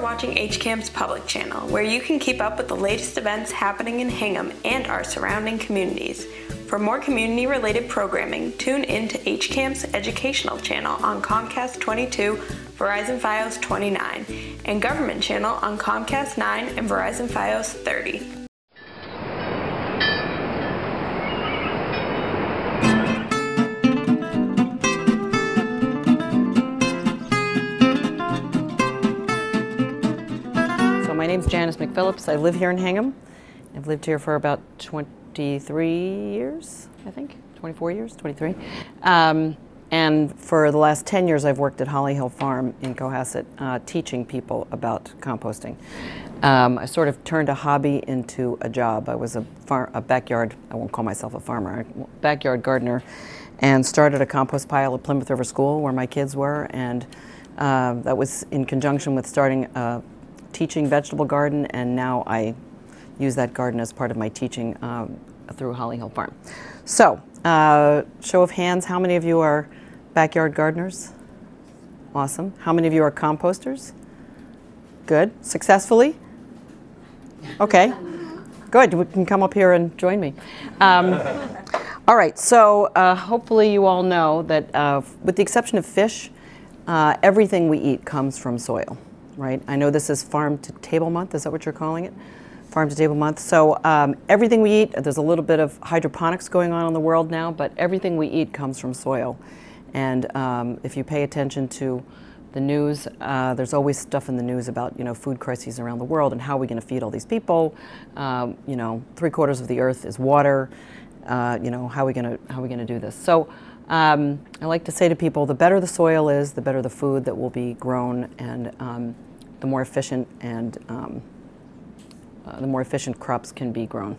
watching HCAM's public channel, where you can keep up with the latest events happening in Hingham and our surrounding communities. For more community-related programming, tune in to HCAM's educational channel on Comcast 22, Verizon Fios 29, and Government channel on Comcast 9 and Verizon Fios 30. My name's Janice McPhillips. I live here in Hingham. I've lived here for about 23 years, I think, 24 years, 23. And for the last 10 years, I've worked at Holly Hill Farm in Cohasset, teaching people about composting. I sort of turned a hobby into a job. I was a backyard, I won't call myself a farmer, backyard gardener, and started a compost pile at Plymouth River School where my kids were, and that was in conjunction with starting a teaching vegetable garden, and now I use that garden as part of my teaching through Holly Hill Farm. So, show of hands, how many of you are backyard gardeners? Awesome. How many of you are composters? Good. Successfully? Okay. Good. You can come up here and join me. All right. So, hopefully you all know that with the exception of fish, everything we eat comes from soil. Right? I know this is Farm to Table Month. Is that what you're calling it? Farm to Table Month. So everything we eat, there's a little bit of hydroponics going on in the world now, but everything we eat comes from soil. And if you pay attention to the news, there's always stuff in the news about, food crises around the world and how are we going to feed all these people. 3/4 of the earth is water. How are we going to do this? So I like to say to people, the better the soil is, the better the food that will be grown, and the more efficient crops can be grown.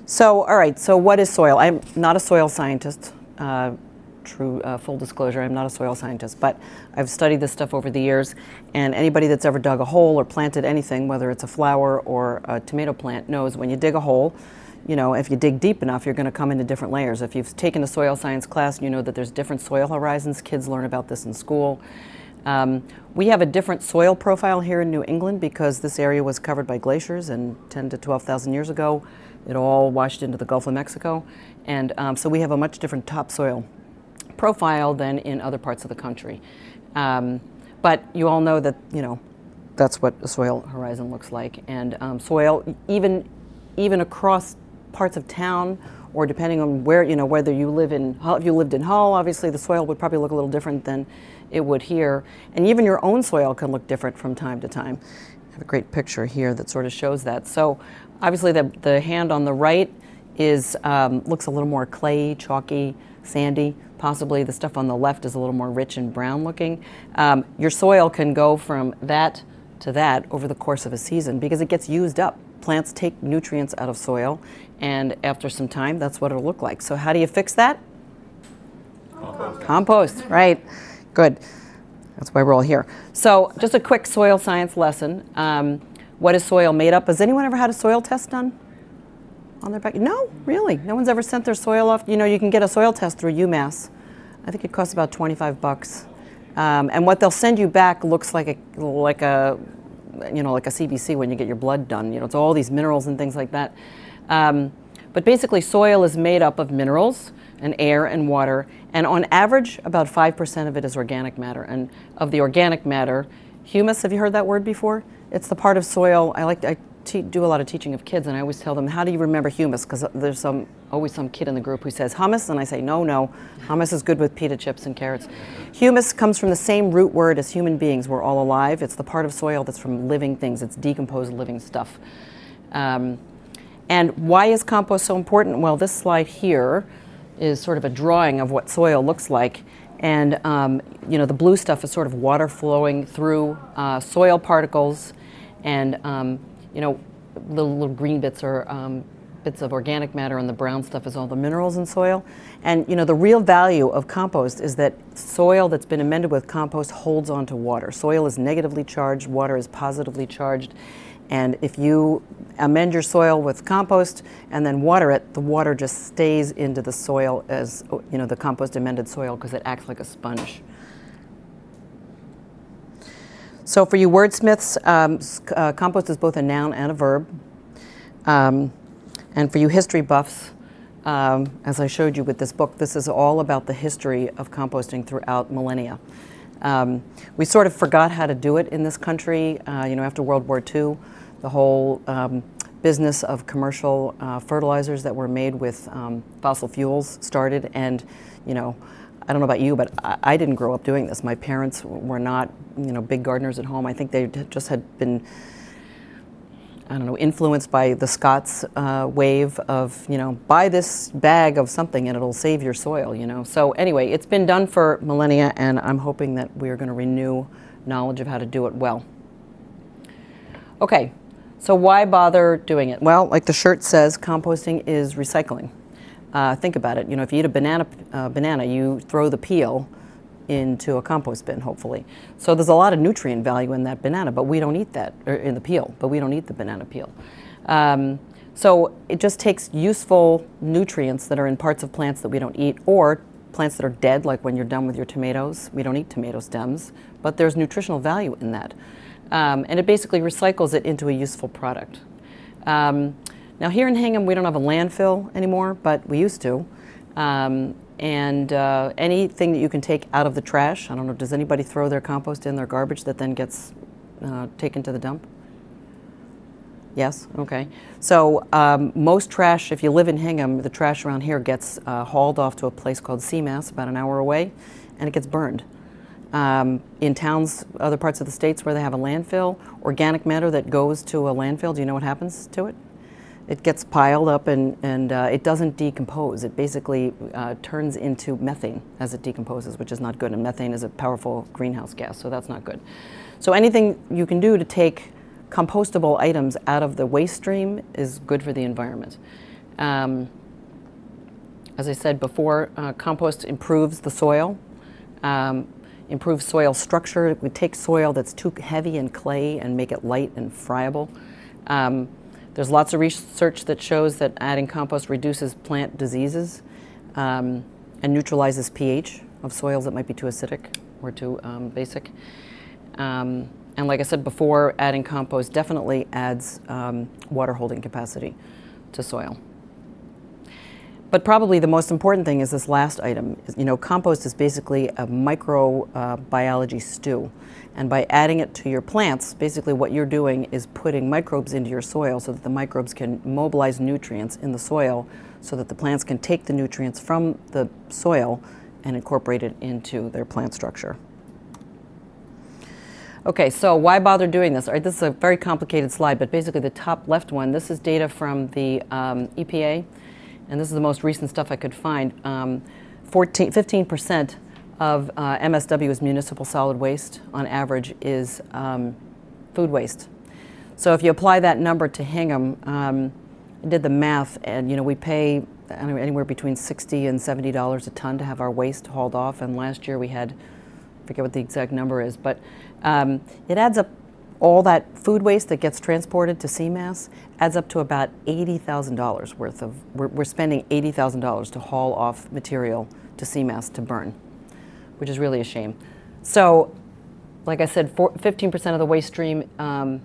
So, all right. So, what is soil? I'm not a soil scientist. Full disclosure, I'm not a soil scientist, but I've studied this stuff over the years. And anybody that's ever dug a hole or planted anything, whether it's a flower or a tomato plant, knows when you dig a hole, if you dig deep enough, you're going to come into different layers. If you've taken a soil science class, you know that there's different soil horizons. Kids learn about this in school. We have a different soil profile here in New England because this area was covered by glaciers, and 10 to 12,000 years ago, it all washed into the Gulf of Mexico. And so we have a much different topsoil profile than in other parts of the country. But you all know that, that's what a soil horizon looks like. And soil, even across parts of town, or depending on where, whether you live in, if you lived in Hull, obviously the soil would probably look a little different than it would here. And even your own soil can look different from time to time. I have a great picture here that sort of shows that. So obviously the hand on the right is looks a little more clayey, chalky, sandy. Possibly the stuff on the left is a little more rich and brown looking. Your soil can go from that to that over the course of a season because it gets used up. Plants take nutrients out of soil, and after some time, that's what it'll look like. So how do you fix that? Compost, right. Good. That's why we're all here. So just a quick soil science lesson. What is soil made up? Has anyone ever had a soil test done on their back? No, really. No one's ever sent their soil off. You can get a soil test through UMass. I think it costs about $25. And what they'll send you back looks like a CBC when you get your blood done. It's all these minerals and things like that. But basically, soil is made up of minerals and air and water, and on average, about 5% of it is organic matter. And of the organic matter, humus, have you heard that word before? It's the part of soil, I do a lot of teaching of kids, and I always tell them, how do you remember humus? Because there's always some kid in the group who says hummus, and I say, no, hummus is good with pita chips and carrots. Humus comes from the same root word as human beings. We're all alive. It's the part of soil that's from living things. It's decomposed living stuff. And why is compost so important? Well, this slide here is sort of a drawing of what soil looks like. And, the blue stuff is sort of water flowing through soil particles, and, little green bits are bits of organic matter, and the brown stuff is all the minerals in soil. And, the real value of compost is that soil that's been amended with compost holds on to water. Soil is negatively charged, water is positively charged. And if you amend your soil with compost and then water it, the water just stays into the soil as, the compost amended soil, because it acts like a sponge. So for you wordsmiths, compost is both a noun and a verb. And for you history buffs, as I showed you with this book, this is all about the history of composting throughout millennia. We sort of forgot how to do it in this country. After World War II, the whole business of commercial fertilizers that were made with fossil fuels started, and I don't know about you, but I didn't grow up doing this. My parents were not, big gardeners at home. I think they just had been, influenced by the Scots wave of, buy this bag of something and it'll save your soil, So anyway, it's been done for millennia, and I'm hoping that we're going to renew knowledge of how to do it well. Okay, so why bother doing it? Well, like the shirt says, composting is recycling. Think about it. If you eat a banana, you throw the peel into a compost bin, hopefully. So there's a lot of nutrient value in that banana, but we don't eat that, or in the peel, but we don't eat the banana peel. So it just takes useful nutrients that are in parts of plants that we don't eat, or plants that are dead, like when you're done with your tomatoes. We don't eat tomato stems, but there's nutritional value in that. And it basically recycles it into a useful product. Now here in Hingham, we don't have a landfill anymore, but we used to. Anything that you can take out of the trash, I don't know, does anybody throw their compost in their garbage that then gets taken to the dump? Yes? Okay. So most trash, if you live in Hingham, the trash around here gets hauled off to a place called CMAS, about an hour away, and it gets burned. In towns, other parts of the states where they have a landfill, organic matter that goes to a landfill, do you know what happens to it? It gets piled up and it doesn't decompose. It basically turns into methane as it decomposes, which is not good. And methane is a powerful greenhouse gas, so that's not good. So anything you can do to take compostable items out of the waste stream is good for the environment. As I said before, compost improves the soil, improves soil structure. We take soil that's too heavy and clay and make it light and friable. There's lots of research that shows that adding compost reduces plant diseases and neutralizes pH of soils that might be too acidic or too basic. And like I said before, adding compost definitely adds water holding capacity to soil. But probably the most important thing is this last item. Compost is basically a microbiology stew. And by adding it to your plants, basically what you're doing is putting microbes into your soil so that the microbes can mobilize nutrients in the soil so that the plants can take the nutrients from the soil and incorporate it into their plant structure. Okay, so why bother doing this? All right, this is a very complicated slide, but basically the top left one, this is data from the EPA, and this is the most recent stuff I could find. 15% of MSW's municipal solid waste, on average, is food waste. So if you apply that number to Hingham, I did the math, and we pay anywhere between $60 and $70 a ton to have our waste hauled off, and last year we had, I forget what the exact number is, but it adds up. All that food waste that gets transported to CMAS adds up to about $80,000 worth of, we're spending $80,000 to haul off material to CMAS to burn, which is really a shame. So, like I said, 15% of the waste stream, what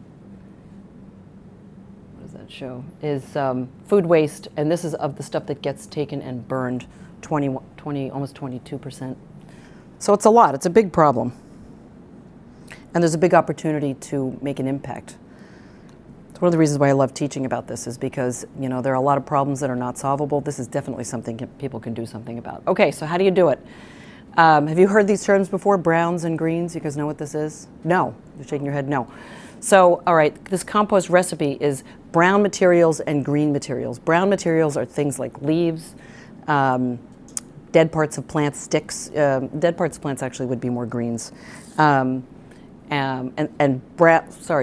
does that show, is food waste, and this is of the stuff that gets taken and burned, almost 22%. So it's a lot, it's a big problem. And there's a big opportunity to make an impact. It's one of the reasons why I love teaching about this is because, there are a lot of problems that are not solvable. This is definitely something people can do something about. Okay, so how do you do it? Have you heard these terms before, browns and greens? You guys know what this is? No. You're shaking your head no. So, all right, this compost recipe is brown materials and green materials. Brown materials are things like leaves, dead parts of plants, sticks. Dead parts of plants actually would be more greens. Sorry,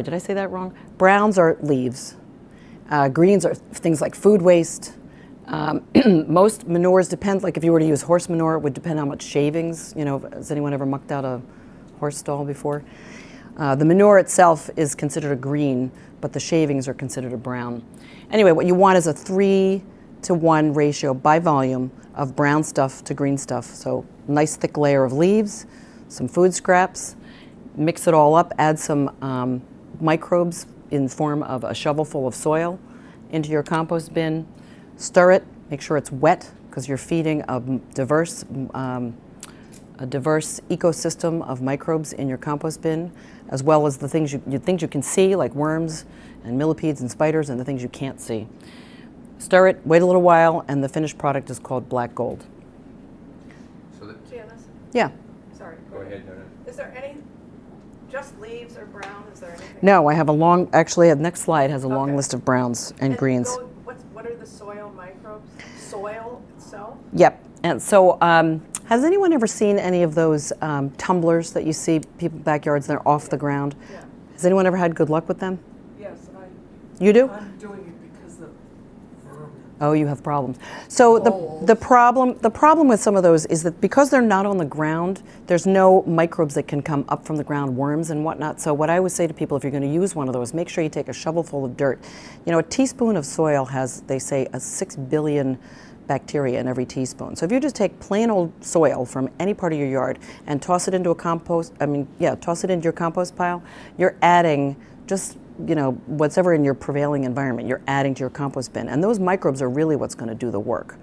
did I say that wrong? Browns are leaves. Greens are things like food waste. Most manures depend, like if you were to use horse manure, it would depend on how much shavings, has anyone ever mucked out a horse stall before? The manure itself is considered a green, but the shavings are considered a brown. Anyway, what you want is a 3-to-1 ratio by volume of brown stuff to green stuff. So nice thick layer of leaves, some food scraps, mix it all up, add some microbes in the form of a shovelful of soil into your compost bin, stir it, make sure it's wet because you're feeding a diverse ecosystem of microbes in your compost bin, as well as the things you can see, like worms and millipedes and spiders, and the things you can't see. Stir it, wait a little while, and the finished product is called black gold. So that, Janice? Yeah. Sorry. go ahead, no, no. Is there any, just leaves or brown? Is there anything? No, I have a long, actually, the next slide has a long Okay. list of browns and greens. What are the soil microbes? Soil itself? Yep. And so, has anyone ever seen any of those tumblers that you see people backyards? They're off the ground. Yeah. Has anyone ever had good luck with them? Yes, You do? I'm doing it because of vermin. Oh, you have problems. So the problem with some of those is that because they're not on the ground, there's no microbes that can come up from the ground, worms and whatnot. So what I would say to people, if you're going to use one of those, make sure you take a shovelful of dirt. You know, a teaspoon of soil has, they say, 6 billion bacteria in every teaspoon. So if you just take plain old soil from any part of your yard and toss it into toss it into your compost pile, you're adding just, you know, whatever in your prevailing environment, you're adding to your compost bin. And those microbes are really what's going to do the work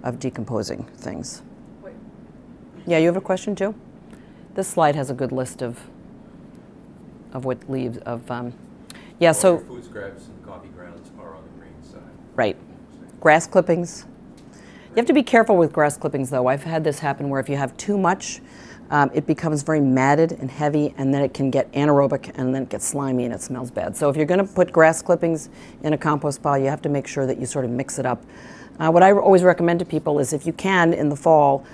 of decomposing things. Wait. Yeah, you have a question too? This slide has a good list of what leaves of, yeah, All so, your food scraps and coffee grounds are on the green side. right. Grass clippings. You have to be careful with grass clippings though. I've had this happen where if you have too much, it becomes very matted and heavy, and then it can get anaerobic, and then it gets slimy and it smells bad. So if you're going to put grass clippings in a compost pile, you have to make sure that you sort of mix it up. What I always recommend to people is if you can, in the fall,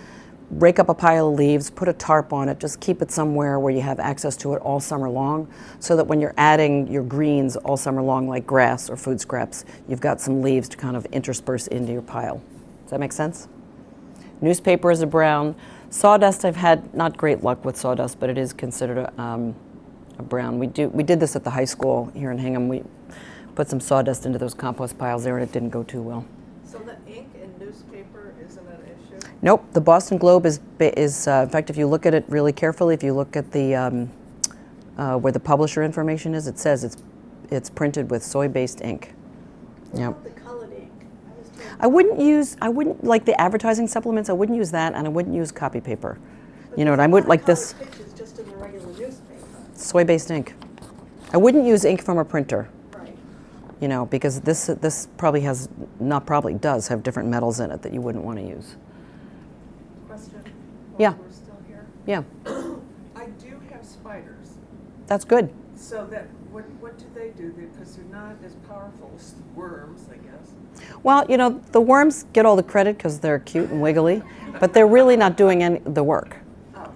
rake up a pile of leaves, put a tarp on it, just keep it somewhere where you have access to it all summer long, so that when you're adding your greens all summer long, like grass or food scraps, you've got some leaves to kind of intersperse into your pile. Does that make sense? Newspaper is a brown. Sawdust, I've had not great luck with sawdust, but it is considered a brown. We did this at the high school here in Hingham. We put some sawdust into those compost piles there, and it didn't go too well. So the ink in newspaper isn't an issue? Nope. The Boston Globe is in fact, if you look at it really carefully, if you look at the where the publisher information is, it says it's printed with soy-based ink. What Yep. about the colored ink? I wouldn't like the advertising supplements. I wouldn't use that, and I wouldn't use copy paper. You know what I would like this Pictures just in the regular newspaper. soy-based ink. I wouldn't use ink from a printer, Right. you know, because this probably has does have different metals in it that you wouldn't want to use. Question? while Yeah. We're still here. Yeah, I do have spiders. that's good. So that, what do they do? Because they're not as powerful as worms, I guess. Well, you know, the worms get all the credit because they're cute and wiggly, but they're really not doing any the work. Oh.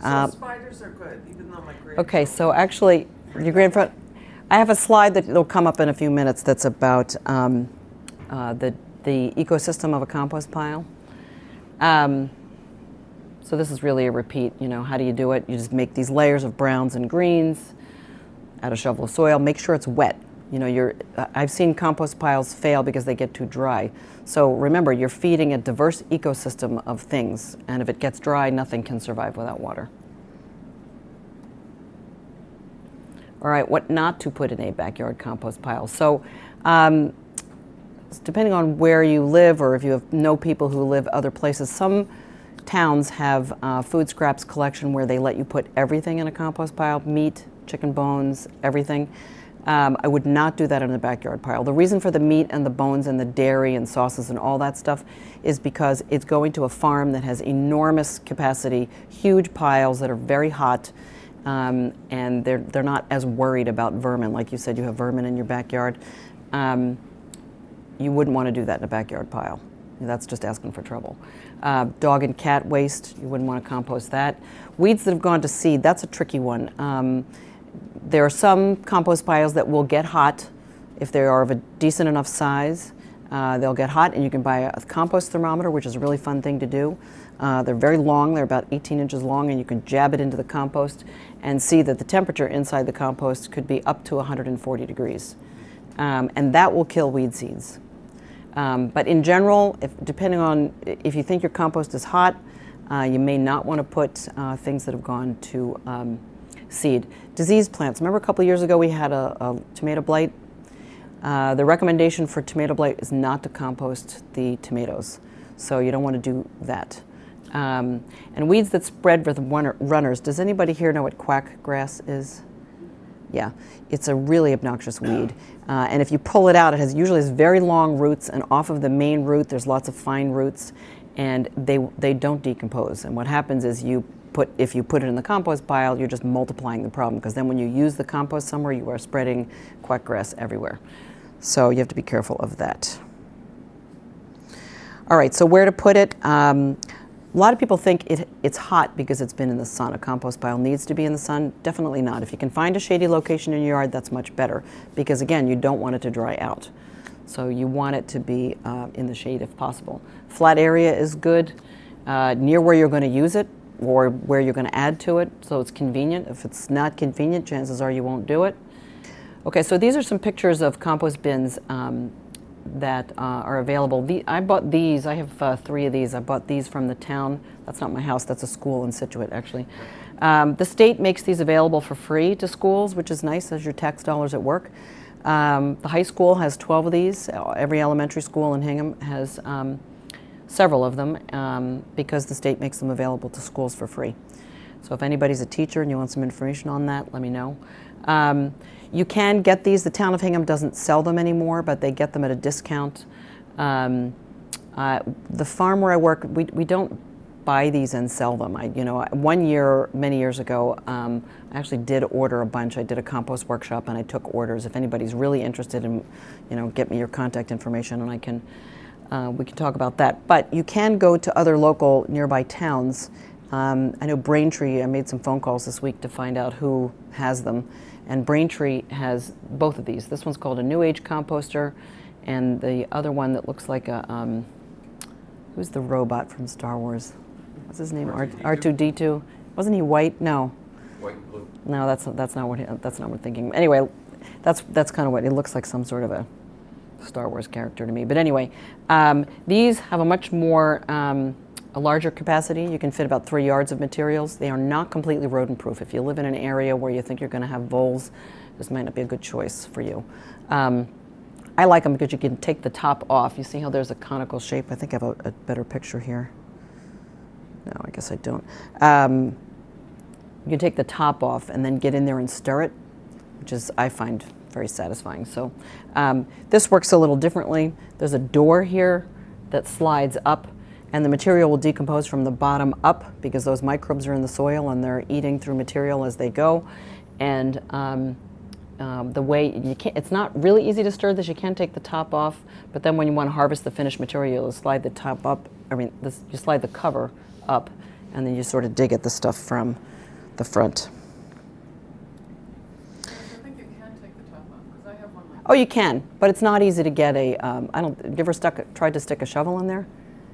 So spiders are good, even though my grandchildren... Okay, so actually, your grandfather, I have a slide that will come up in a few minutes that's about the ecosystem of a compost pile. So this is really a repeat, you know, how do you do it? You just make these layers of browns and greens, add a shovel of soil, make sure it's wet. You know, I've seen compost piles fail because they get too dry. So remember, you're feeding a diverse ecosystem of things, and if it gets dry, nothing can survive without water. All right, what not to put in a backyard compost pile. So depending on where you live, or if you know people who live other places, some towns have food scraps collection where they let you put everything in a compost pile, meat, chicken bones, everything. I would not do that in a backyard pile. The reason for the meat and the bones and the dairy and sauces and all that stuff is because it's going to a farm that has enormous capacity, huge piles that are very hot, and they're not as worried about vermin. Like you said, you have vermin in your backyard. You wouldn't want to do that in a backyard pile. That's just asking for trouble. Dog and cat waste, you wouldn't want to compost that. Weeds that have gone to seed, that's a tricky one. There are some compost piles that will get hot if they are of a decent enough size. They'll get hot, and you can buy a compost thermometer, which is a really fun thing to do. They're very long, they're about 18 inches long, and you can jab it into the compost and see that the temperature inside the compost could be up to 140 degrees. And that will kill weed seeds. But in general, depending on if you think your compost is hot, you may not want to put things that have gone to seed. Diseased plants. Remember a couple of years ago we had a tomato blight? The recommendation for tomato blight is not to compost the tomatoes, so you don't want to do that. And weeds that spread with runners. Does anybody here know what quack grass is? Yeah, it's a really obnoxious weed. And if you pull it out, it usually has very long roots, and off of the main root there's lots of fine roots, and they don't decompose. And what happens is if you put it in the compost pile, you're just multiplying the problem, because then when you use the compost somewhere, you are spreading quack grass everywhere. So you have to be careful of that. All right, so where to put it? A lot of people think it's hot because it's been in the sun. A compost pile needs to be in the sun. Definitely not. If you can find a shady location in your yard, that's much better, because again, you don't want it to dry out. So you want it to be in the shade if possible. Flat area is good, near where you're going to use it or where you're going to add to it, so it's convenient. If it's not convenient, chances are you won't do it. Okay, so these are some pictures of compost bins that are available. I bought these. I have 3 of these. I bought these from the town. That's not my house. That's a school in Situate, actually. The state makes these available for free to schools, which is nice as your tax dollars at work. The high school has 12 of these. Every elementary school in Hingham has several of them because the state makes them available to schools for free. So if anybody's a teacher and you want some information on that, let me know. You can get these. The town of Hingham doesn't sell them anymore, but they get them at a discount. The farm where I work, we don't buy these and sell them. One year, many years ago, I actually did order a bunch. I did a compost workshop and I took orders. If anybody's really interested in, get me your contact information and we can talk about that. But you can go to other local nearby towns. I know Braintree, I made some phone calls this week to find out who has them. And Braintree has both of these. This one's called a New Age composter, and the other one that looks like a, who's the robot from Star Wars? What's his name? R2-D2? Wasn't he white? No. White and blue. No, that's not what we're thinking. Anyway, that's kind of what it looks like, some sort of a Star Wars character to me. But anyway, these have a much more a larger capacity. You can fit about 3 yards of materials. They are not completely rodent proof. If you live in an area where you think you're going to have voles, this might not be a good choice for you. I like them because you can take the top off. You see how there's a conical shape? I think I have a better picture here. No, I guess I don't. You can take the top off and then get in there and stir it, which is, I find, very satisfying. So this works a little differently. There's a door here that slides up, and the material will decompose from the bottom up because those microbes are in the soil and they're eating through material as they go. And the way you can't, it's not really easy to stir this. You can take the top off, but then when you want to harvest the finished material, you'll slide the top up. You slide the cover up, and then you sort of dig at the stuff from the front. I think you can take the top off, because I have one like that. Oh, you can, but it's not easy to get a. Have you ever tried to stick a shovel in there?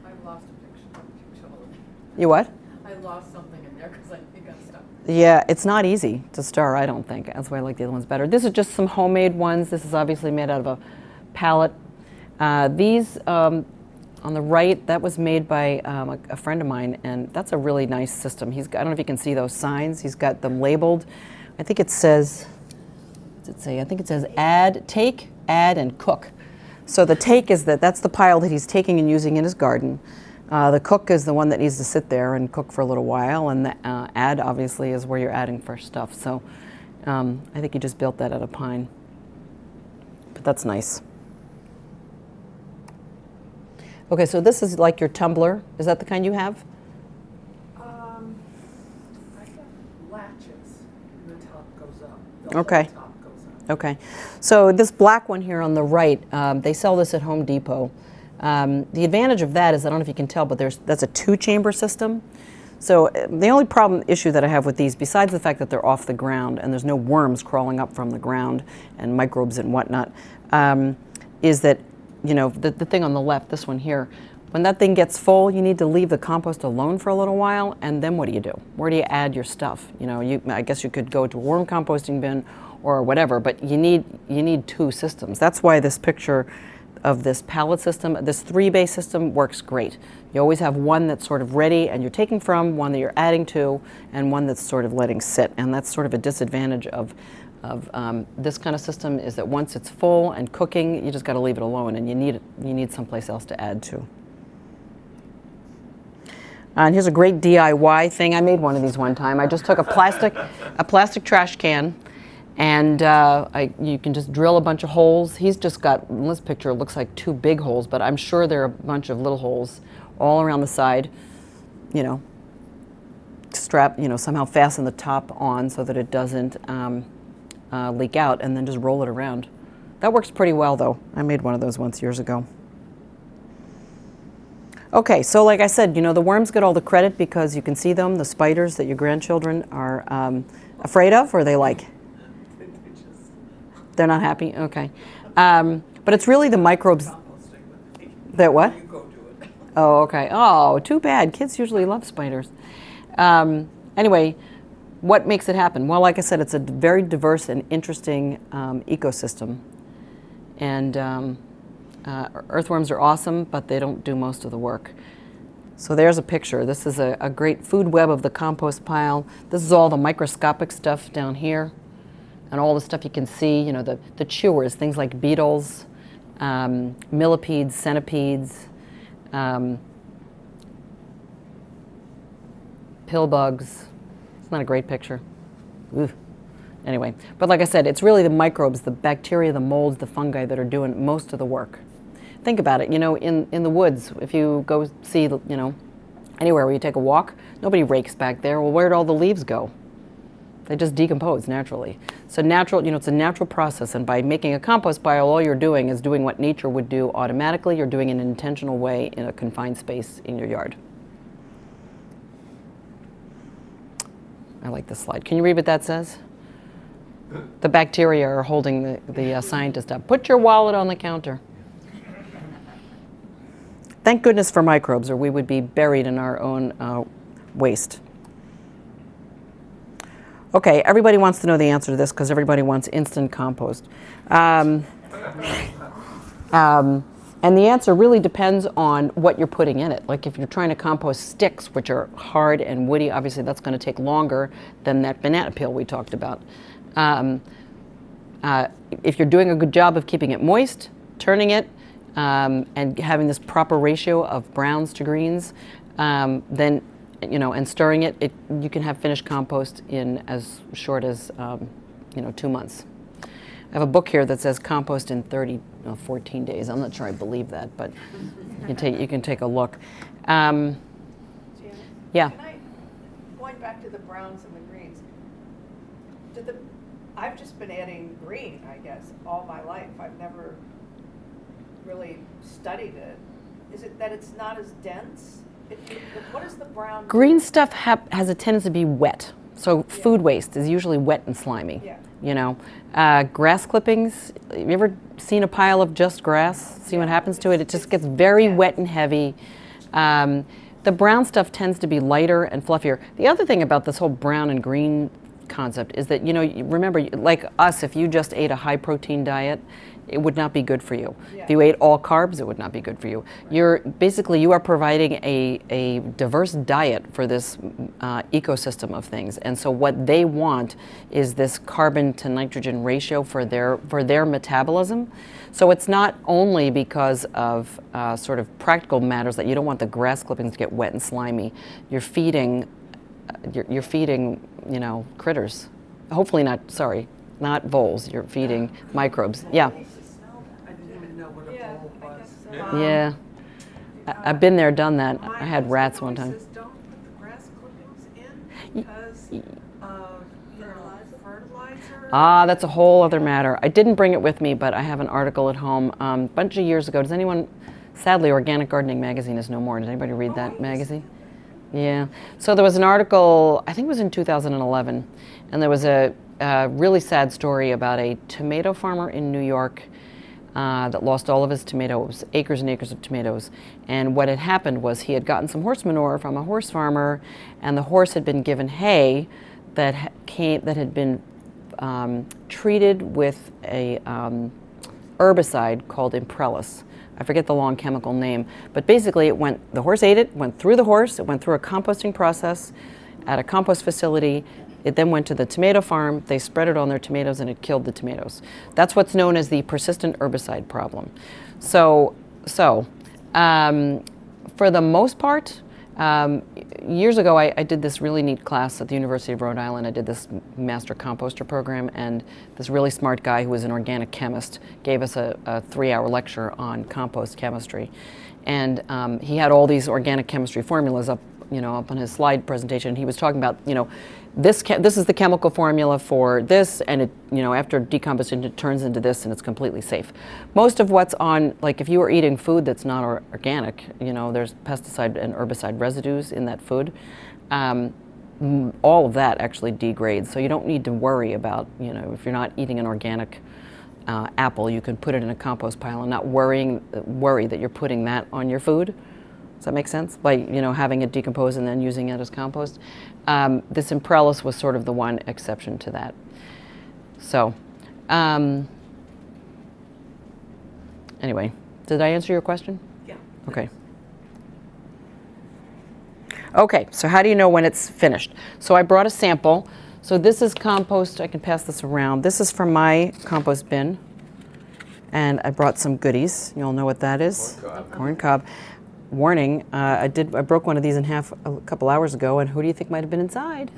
I lost a shovel in there. You what? I lost something in there because it got stuck. Yeah, it's not easy to stir, I don't think. That's why I like the other ones better. This is just some homemade ones. This is obviously made out of a pallet. These on the right, that was made by a friend of mine, and that's a really nice system. I don't know if you can see those signs. He's got them labeled. I think it says, what's it say? I think it says take, add, and cook. So the take is that's the pile that he's taking and using in his garden. The cook is the one that needs to sit there and cook for a little while, and the add obviously is where you're adding fresh stuff. So I think he just built that out of pine, but that's nice. Okay, so this is like your tumbler. Is that the kind you have? I have latches, and the top goes up. The Okay. whole top goes up. Okay, so this black one here on the right, they sell this at Home Depot. The advantage of that is, I don't know if you can tell, but that's a 2-chamber system. So the only issue that I have with these, besides the fact that they're off the ground and there's no worms crawling up from the ground and microbes and whatnot, is that, the thing on the left, this one here, when that thing gets full, you need to leave the compost alone for a little while, and then what do you do? Where do you add your stuff? I guess you could go to a worm composting bin or whatever, but you need 2 systems. That's why this picture of this pallet system, this 3-bay system works great. You always have one that's sort of ready and you're taking from, one that you're adding to, and one that's sort of letting sit. And that's sort of a disadvantage of this kind of system, is that once it's full and cooking, you just got to leave it alone, and you need someplace else to add to. And here's a great DIY thing. I made one of these one time. I just took a plastic trash can, and you can just drill a bunch of holes. He's just got, in this picture, it looks like 2 big holes, but I'm sure there are a bunch of little holes all around the side. You know, strap, you know, somehow fasten the top on so that it doesn't leak out, and then just roll it around. That works pretty well, though. I made one of those once years ago. Okay, so like I said, you know, the worms get all the credit because you can see them, the spiders that your grandchildren are afraid of, or they like? They're not happy? Okay. But it's really the microbes. That what? Oh, okay. Oh, too bad. Kids usually love spiders. Anyway, what makes it happen? Well, like I said, it's a very diverse and interesting ecosystem. And earthworms are awesome, but they don't do most of the work. So there's a picture. This is a great food web of the compost pile. This is all the microscopic stuff down here, and all the stuff you can see, you know, the chewers, things like beetles, millipedes, centipedes, pill bugs. It's not a great picture. Ooh. Anyway, but like I said, it's really the microbes, the bacteria, the molds, the fungi that are doing most of the work. Think about it, you know, in the woods, if you go see, you know, anywhere where you take a walk, nobody rakes back there. Well, where'd all the leaves go? They just decompose naturally. So natural, you know, it's a natural process, and by making a compost pile, all you're doing is doing what nature would do automatically. You're doing it in an intentional way in a confined space in your yard. I like this slide. Can you read what that says? The bacteria are holding the scientist up. Put your wallet on the counter. Thank goodness for microbes, or we would be buried in our own waste. Okay, everybody wants to know the answer to this because everybody wants instant compost. And the answer really depends on what you're putting in it. Like if you're trying to compost sticks, which are hard and woody, obviously that's going to take longer than that banana peel we talked about. If you're doing a good job of keeping it moist, turning it, and having this proper ratio of browns to greens, then, you know, and stirring it, you can have finished compost in as short as, you know, 2 months. I have a book here that says compost in 14 days. I'm not sure I believe that, but you can take a look. Janet, Yeah. going back to the browns and the greens, I've just been adding green, I guess, all my life. I've never really studied it. Is it that it's not as dense? What is the brown? Green stuff has a tendency to be wet. So food waste is usually wet and slimy. Yeah. You know, grass clippings. Have you ever seen a pile of just grass? See what happens to it? It just gets very wet and heavy. The brown stuff tends to be lighter and fluffier. The other thing about this whole brown and green concept is that, you know, remember, like us, if you just ate a high protein diet, it would not be good for you. Yeah. If you ate all carbs, it would not be good for you. Right. You are providing a diverse diet for this ecosystem of things, and so what they want is this carbon to nitrogen ratio for their metabolism. So it's not only because of sort of practical matters that you don't want the grass clippings to get wet and slimy. You're feeding, you know, critters. Hopefully not voles. You're feeding microbes. Yeah. I didn't even know what a bowl was. Yeah. I've been there, done that. I had rats one time. Don't put the grass clippings in because of fertilizer. Ah, that's a whole other matter. I didn't bring it with me, but I have an article at home a bunch of years ago. Does anyone, sadly, Organic Gardening Magazine is no more. Does anybody read that magazine? Yeah. So there was an article, I think it was in 2011, and there was a really sad story about a tomato farmer in New York that lost all of his tomatoes, acres and acres of tomatoes. And what had happened was he had gotten some horse manure from a horse farmer, and the horse had been given hay that had been treated with a herbicide called Imprellis, I forget the long chemical name, but basically the horse ate it, went through the horse, it went through a composting process at a compost facility. It then went to the tomato farm, they spread it on their tomatoes and it killed the tomatoes. That's what's known as the persistent herbicide problem. So for the most part, years ago I did this really neat class at the University of Rhode Island. I did this Master Composter program, and this really smart guy who was an organic chemist gave us a 3-hour lecture on compost chemistry. And he had all these organic chemistry formulas up on his slide presentation. He was talking about, this is the chemical formula for this, and it, after decomposition it turns into this, and it's completely safe. Most of what's on, like if you are eating food that's not organic, there's pesticide and herbicide residues in that food. All of that actually degrades, so you don't need to worry about, if you're not eating an organic apple, you can put it in a compost pile and not worry that you're putting that on your food. Does that make sense? Like, having it decompose and then using it as compost. This Imprellis was sort of the one exception to that. So, anyway, did I answer your question? Yeah. Okay. Okay, so how do you know when it's finished? So I brought a sample. So this is compost. I can pass this around. This is from my compost bin. And I brought some goodies. You all know what that is? Corn cob. Corn cob. Warning, I broke one of these in half a couple hours ago, and who do you think might have been inside?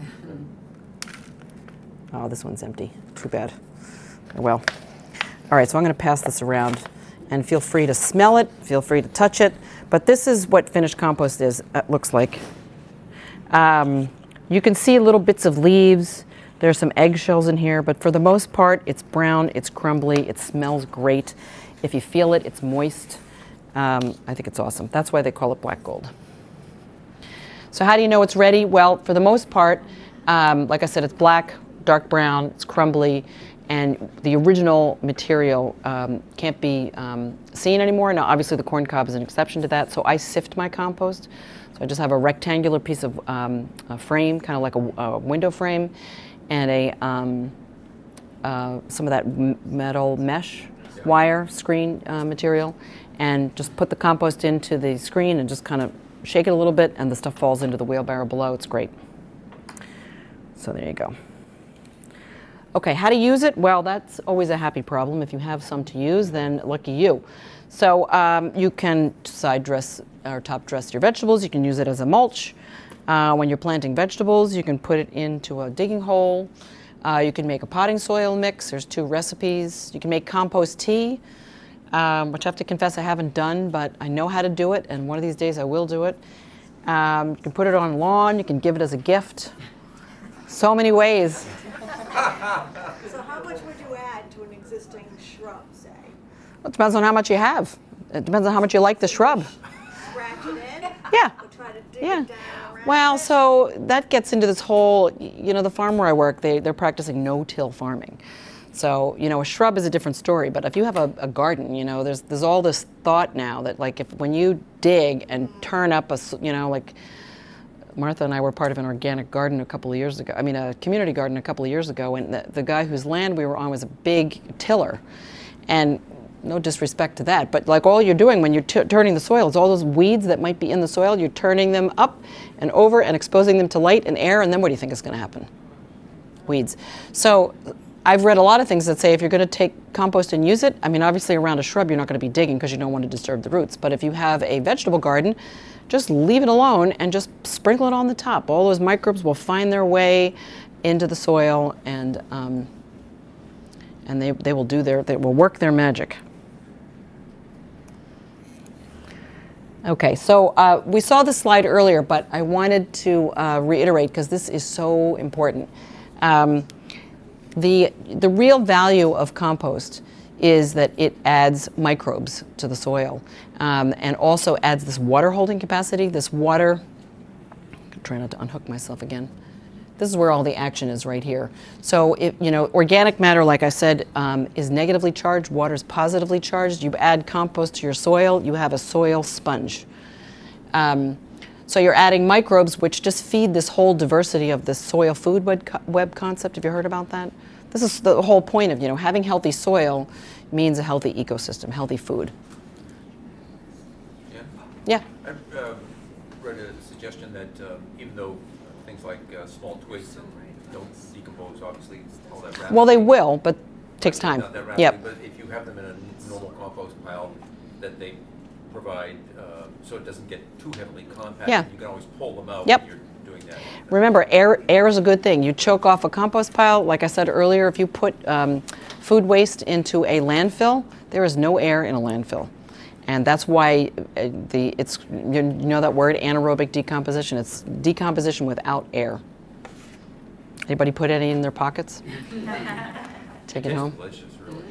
Oh, this one's empty. Too bad. Oh, well. All right, so I'm going to pass this around, and feel free to smell it, feel free to touch it, but this is what finished compost looks like. You can see little bits of leaves. There's some eggshells in here, but for the most part, it's brown, it's crumbly, it smells great. If you feel it, it's moist. I think it's awesome. That's why they call it black gold. So how do you know it's ready? Well, for the most part, like I said, it's black, dark brown, it's crumbly, and the original material can't be seen anymore. Now, obviously, the corn cob is an exception to that, so I sift my compost. So I just have a rectangular piece of a frame, kind of like a window frame, and some of that metal mesh wire screen material, and just put the compost into the screen and just kind of shake it a little bit, and the stuff falls into the wheelbarrow below. It's great. So there you go. Okay, how to use it? Well, that's always a happy problem. If you have some to use, then lucky you. So you can side dress or top dress your vegetables. You can use it as a mulch. When you're planting vegetables, you can put it into a digging hole. You can make a potting soil mix. There's 2 recipes. You can make compost tea, which I have to confess I haven't done, but I know how to do it, and one of these days I will do it. You can put it on lawn. You can give it as a gift. So many ways. So how much would you add to an existing shrub, say? Well, it depends on how much you have. It depends on how much you like the shrub. Scratch it in? Yeah. Or try to dig Yeah. it down around Well, it? so that gets into this whole, the farm where I work, they're practicing no-till farming. So, a shrub is a different story, but if you have a garden, there's all this thought now that, like, when you dig and turn up like Martha and I were part of an organic garden a couple of years ago, a community garden a couple of years ago, and the guy whose land we were on was a big tiller. And no disrespect to that, but like all you're doing when you're turning the soil is all those weeds that might be in the soil, you're turning them up and over and exposing them to light and air, and then what do you think is going to happen? Weeds. So I've read a lot of things that say if you're going to take compost and use it, obviously around a shrub you're not going to be digging because you don't want to disturb the roots, but if you have a vegetable garden, just leave it alone and just sprinkle it on the top. All those microbes will find their way into the soil, and they will work their magic. Okay, so we saw this slide earlier, but I wanted to reiterate because this is so important. The real value of compost is that it adds microbes to the soil, and also adds this water holding capacity. This water, I'm trying not to unhook myself again. This is where all the action is right here. So, organic matter, like I said, is negatively charged. Water is positively charged. You add compost to your soil, you have a soil sponge. So you're adding microbes, which just feed this whole diversity of this soil food web concept. Have you heard about that? This is the whole point of, having healthy soil means a healthy ecosystem, healthy food. Yeah. I've read a suggestion that even though things like small twigs don't decompose, obviously, all that rapidly. Well, they will, but takes time. Not that rapidly, Yep. but if you have them in a normal compost pile, that they provide, so it doesn't get too heavily compacted, Yeah. you can always pull them out Yep. when you're doing that. Remember, air is a good thing. You choke off a compost pile. Like I said earlier, if you put food waste into a landfill, there is no air in a landfill. And that's why you know that word, anaerobic decomposition. It's decomposition without air. Anybody put any in their pockets? Take it home? Delicious, really.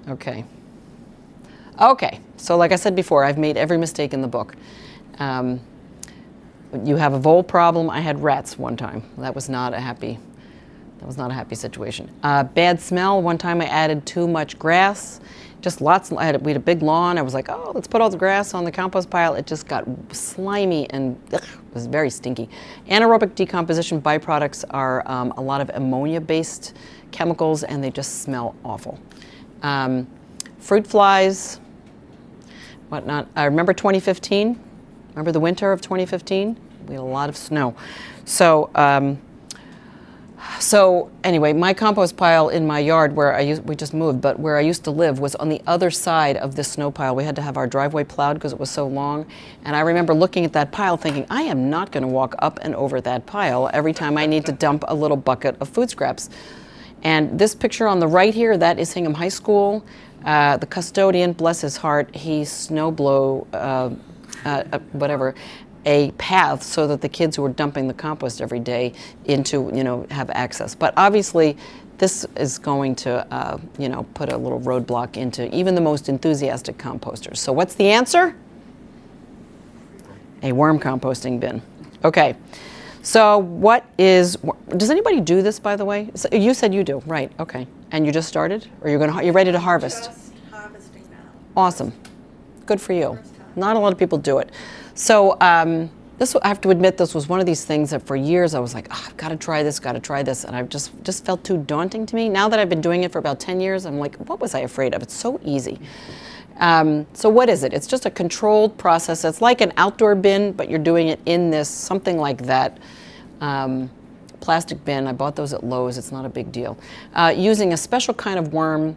Okay. Okay, so like I said before, I've made every mistake in the book. You have a vole problem. I had rats one time. That was not a happy situation. Bad smell. One time I added too much grass. Just lots. We had a big lawn. I was like, oh, let's put all the grass on the compost pile. It just got slimy and ugh, it was very stinky. Anaerobic decomposition byproducts are a lot of ammonia-based chemicals, and they just smell awful. Fruit flies, whatnot. I remember 2015. Remember the winter of 2015? We had a lot of snow. So anyway, my compost pile in my yard we just moved, but where I used to live was on the other side of this snow pile. We had to have our driveway plowed because it was so long. And I remember looking at that pile thinking, I am not going to walk up and over that pile every time I need to dump a little bucket of food scraps. And this picture on the right here, that is Hingham High School. The custodian, bless his heart, he snowblow, a path so that the kids who were dumping the compost every day into, have access. But obviously, this is going to, put a little roadblock into even the most enthusiastic composters. So what's the answer? A worm composting bin. Okay. So does anybody do this, by the way? So you said you do, right, okay. And you just started? Or you're ready to harvest? Just harvesting now. Awesome. Good for you. Not a lot of people do it. So I have to admit, this was one of these things that for years I was like, oh, I've got to try this, and I've just felt too daunting to me. Now that I've been doing it for about 10 years, I'm like, what was I afraid of? It's so easy. So what is it? It's just a controlled process. It's like an outdoor bin, but you're doing it in this, something like that. Plastic bin. I bought those at Lowe's. It's not a big deal. Using a special kind of worm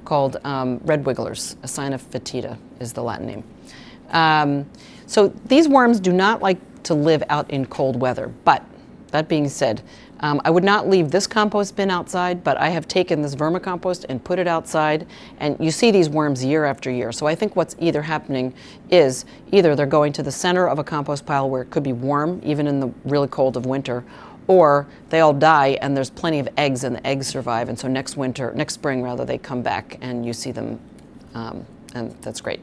called red wigglers. Acinus fetida is the Latin name. So these worms do not like to live out in cold weather. But that being said, I would not leave this compost bin outside, but I have taken this vermicompost and put it outside, and you see these worms year after year. So I think what's either happening is either they're going to the center of a compost pile where it could be warm, even in the really cold of winter, or they all die and there's plenty of eggs and the eggs survive, and so next spring rather, they come back and you see them, and that's great.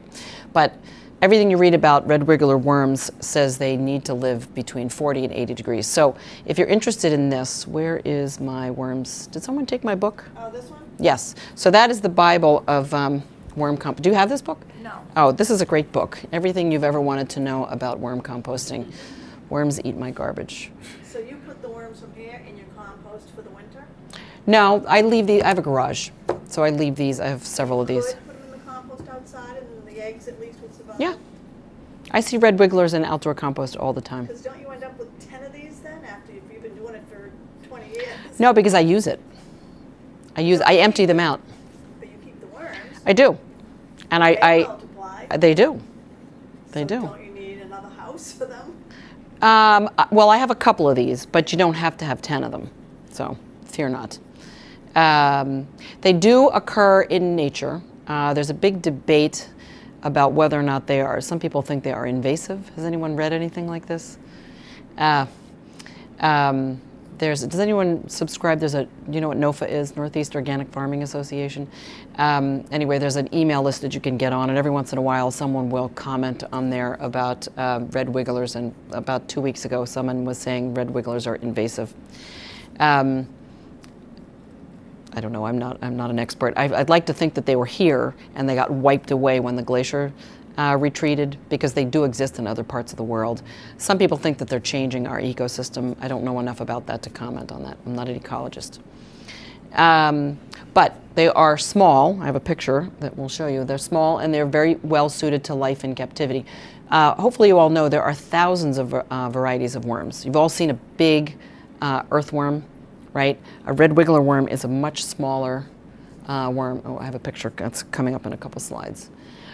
But everything you read about red wiggler worms says they need to live between 40 and 80 degrees. So if you're interested in this, where is my worms? Did someone take my book? Oh, this one? Yes. So that is the Bible of worm compost. Do you have this book? No. Oh, this is a great book. Everything you've ever wanted to know about worm composting. Worms eat my garbage. So you put the worms from here in your compost for the winter? No, I leave these. I have a garage, so I leave these. I have several of these. Put them in the compost outside, and then the eggs at least would survive? Yeah. I see red wigglers in outdoor compost all the time. Because don't you end up with 10 of these then, after you've been doing it for 20 years? No, because I use it. I empty them out. But you keep the worms. I do. And They multiply. They do. They So do. don't you need another house for them? Well, I have a couple of these, but you don't have to have 10 of them. So fear not. They do occur in nature. There's a big debate about whether or not they are. Some people think they are invasive. Has anyone read anything like this? Does anyone subscribe? You know what NOFA is, Northeast Organic Farming Association? Anyway, there's an email list that you can get on, and every once in a while someone will comment on there about red wigglers, and about 2 weeks ago someone was saying red wigglers are invasive. I don't know, I'm not an expert. I'd like to think that they were here and they got wiped away when the glacier retreated, because they do exist in other parts of the world. Some people think that they're changing our ecosystem. I don't know enough about that to comment on that. I'm not an ecologist. But they are small. I have a picture that will show you. They're small and they're very well suited to life in captivity. Hopefully you all know there are thousands of varieties of worms. You've all seen a big earthworm, right? A red wiggler worm is a much smaller worm. Oh, I have a picture that's coming up in a couple slides.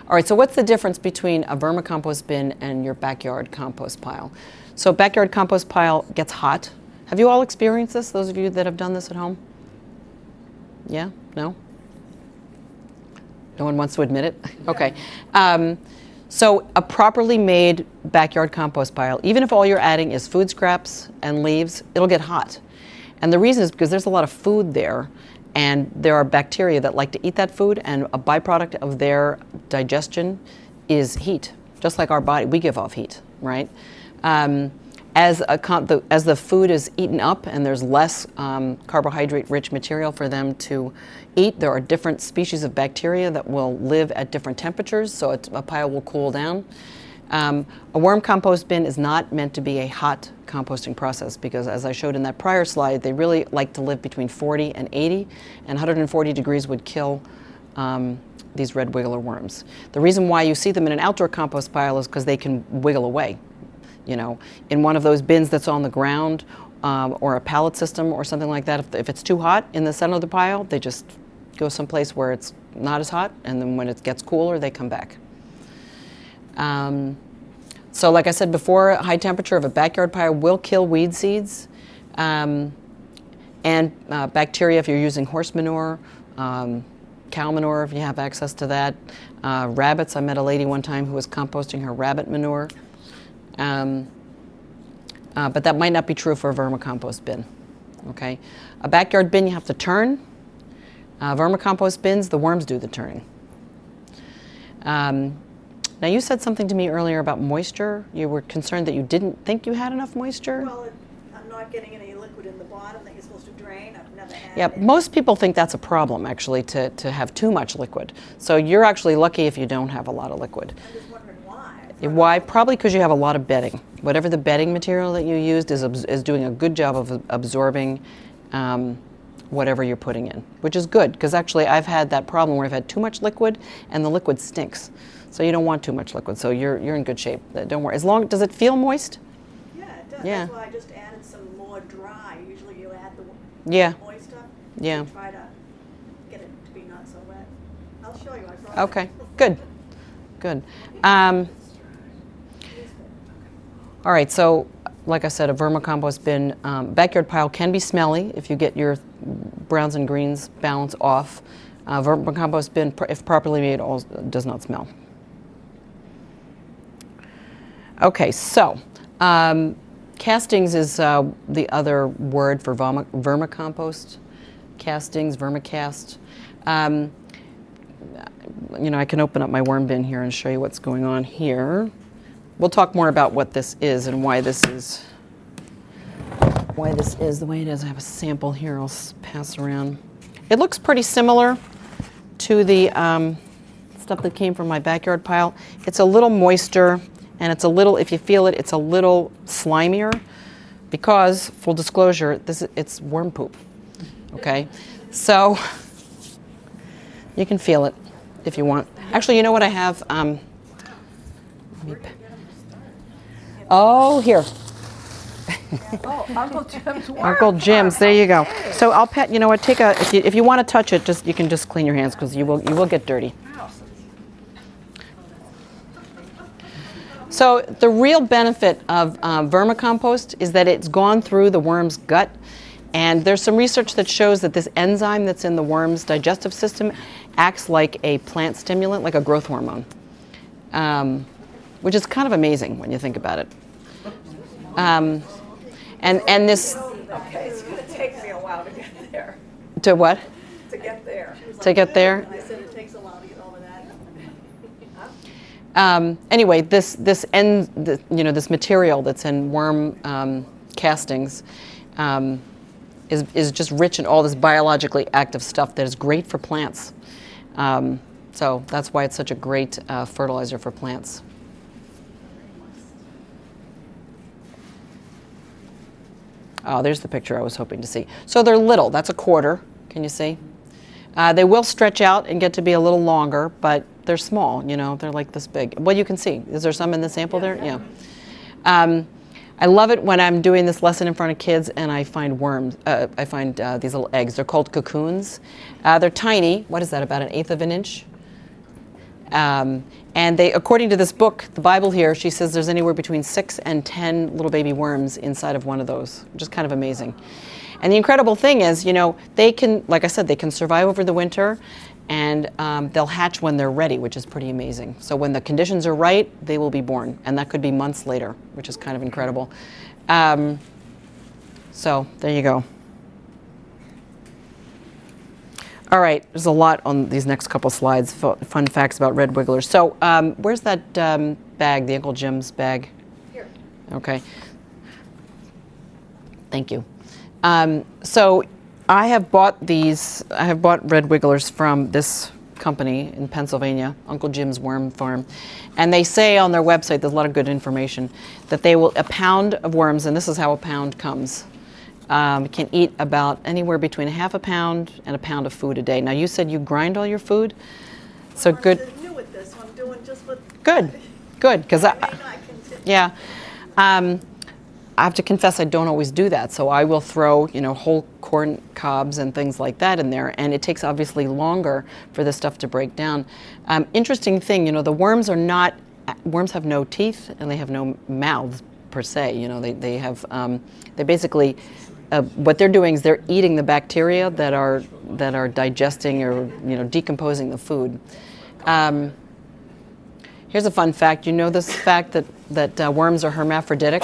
All right, so what's the difference between a vermicompost bin and your backyard compost pile? So backyard compost pile gets hot. Have you all experienced this, those of you that have done this at home? Yeah? No? No one wants to admit it? Okay. So a properly made backyard compost pile, even if all you're adding is food scraps and leaves, it'll get hot. And the reason is because there's a lot of food there, and there are bacteria that like to eat that food, and a byproduct of their digestion is heat. Just like our body, we give off heat, right? As the food is eaten up and there's less carbohydrate-rich material for them to eat, there are different species of bacteria that will live at different temperatures, so a pile will cool down. A worm compost bin is not meant to be a hot composting process because, as I showed in that prior slide, they really like to live between 40 and 80, and 140 degrees would kill these red wiggler worms. The reason why you see them in an outdoor compost pile is because they can wiggle away. You know, in one of those bins that's on the ground or a pallet system or something like that, if it's too hot in the center of the pile, they just go someplace where it's not as hot, and then when it gets cooler, they come back. So like I said before, high temperature of a backyard pile will kill weed seeds and bacteria if you're using horse manure, cow manure if you have access to that, rabbits. I met a lady one time who was composting her rabbit manure. But that might not be true for a vermicompost bin, okay? A backyard bin you have to turn. Vermicompost bins, the worms do the turning. Now you said something to me earlier about moisture. You were concerned that you didn't think you had enough moisture. Well, I'm not getting any liquid in the bottom that you're supposed to drain. I've never had Yeah, it. most people think that's a problem, actually, to have too much liquid. So you're actually lucky if you don't have a lot of liquid. I'm just wondering why. Why? Probably because you have a lot of bedding. Whatever the bedding material that you used is doing a good job of absorbing whatever you're putting in, which is good, because actually I've had that problem where I've had too much liquid and the liquid stinks. So you don't want too much liquid, so you're in good shape. Don't worry. Does it feel moist? Yeah, it does. Yeah. That's why I just added some more dry. Usually you add the Yeah. moist stuff. Yeah. To try to get it to be not so wet. I'll show you. I brought Okay, it. good, good. All right, so like I said, a vermicompost bin, backyard pile can be smelly if you get your browns and greens balance off. Vermicompost bin, if properly made, does not smell. Okay, so castings is the other word for vermicompost. Castings, vermicast. You know, I can open up my worm bin here and show you what's going on here. We'll talk more about what this is and why this is the way it is. I have a sample here I'll pass around. It looks pretty similar to the stuff that came from my backyard pile. It's a little moister, and it's a little, if you feel it, it's a little slimier because, full disclosure, it's worm poop, okay? So you can feel it if you want. Actually, you know what I have? Oh, here. Oh, Uncle Jim's work. Uncle Jim's, there you go. So I'll pet, you know what, if you want to touch it, you can just clean your hands because you will get dirty. So the real benefit of vermicompost is that it's gone through the worm's gut, and there's some research that shows that this enzyme that's in the worm's digestive system acts like a plant stimulant, like a growth hormone, which is kind of amazing when you think about it. And this. Okay, it's going to take me a while to get there. To what? To get there. To get there? I said it takes a while to get over that. Anyway, this material that's in worm castings is just rich in all this biologically active stuff that is great for plants. So that's why it's such a great fertilizer for plants. Oh, there's the picture I was hoping to see. So they're little. That's a quarter. Can you see? They will stretch out and get to be a little longer, but they're small, you know, they're like this big. Well, you can see, is there some in the sample there? Yeah. I love it when I'm doing this lesson in front of kids and I find worms, I find these little eggs. They're called cocoons. They're tiny, what is that, about 1/8 of an inch? And they, according to this book, the Bible here, she says there's anywhere between 6 and 10 little baby worms inside of one of those, which is kind of amazing. And the incredible thing is, you know, they can, like I said, they can survive over the winter, and they'll hatch when they're ready, which is pretty amazing. So when the conditions are right, they will be born, and that could be months later, which is kind of incredible. So there you go. All right, there's a lot on these next couple slides, fun facts about red wigglers. So where's that bag, the Uncle Jim's bag? Here. Okay. Thank you. So I have bought red wigglers from this company in Pennsylvania, Uncle Jim's Worm Farm. And they say on their website, there's a lot of good information, that they will, a pound of worms, and this is how a pound comes, can eat about anywhere between 1/2 pound and a pound of food a day. Now you said you grind all your food, so good. I'm new at this, so I'm doing just what. Good, good, because I may not continue. yeah. I have to confess I don't always do that, so I will throw, you know, whole corn cobs and things like that in there, and it takes obviously longer for this stuff to break down. Interesting thing, you know, the worms are not, worms have no teeth and they have no mouths per se, you know, they have, they basically, what they're doing is they're eating the bacteria that are digesting or, you know, decomposing the food. Here's a fun fact, you know this fact that worms are hermaphroditic?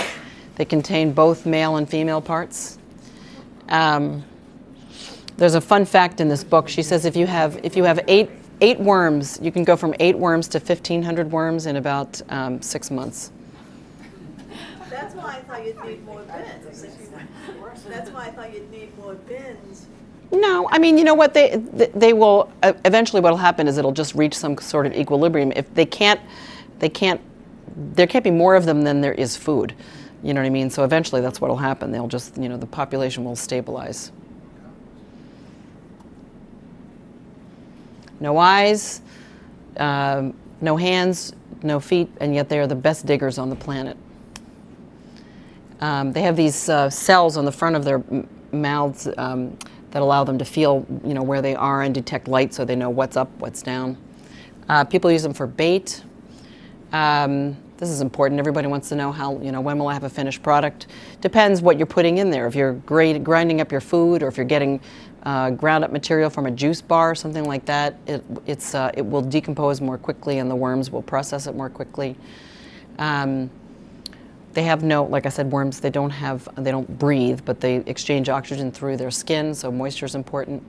They contain both male and female parts. There's a fun fact in this book. She says if you have eight worms, you can go from 8 worms to 1,500 worms in about 6 months. That's why I thought you'd need more bins. That's why I thought you'd need more bins. No, I mean, you know what, they will, eventually what will happen is it'll just reach some sort of equilibrium. If there can't be more of them than there is food. You know what I mean? So eventually that's what will happen. They'll just, you know, the population will stabilize. No eyes, no hands, no feet, and yet they are the best diggers on the planet. They have these cells on the front of their mouths that allow them to feel, you know, where they are and detect light so they know what's up, what's down. People use them for bait. This is important. Everybody wants to know how, you know, when will I have a finished product? Depends what you're putting in there. If you're grinding up your food, or if you're getting ground up material from a juice bar or something like that, it will decompose more quickly and the worms will process it more quickly. They have no, like I said, worms, they don't breathe, but they exchange oxygen through their skin, so moisture is important.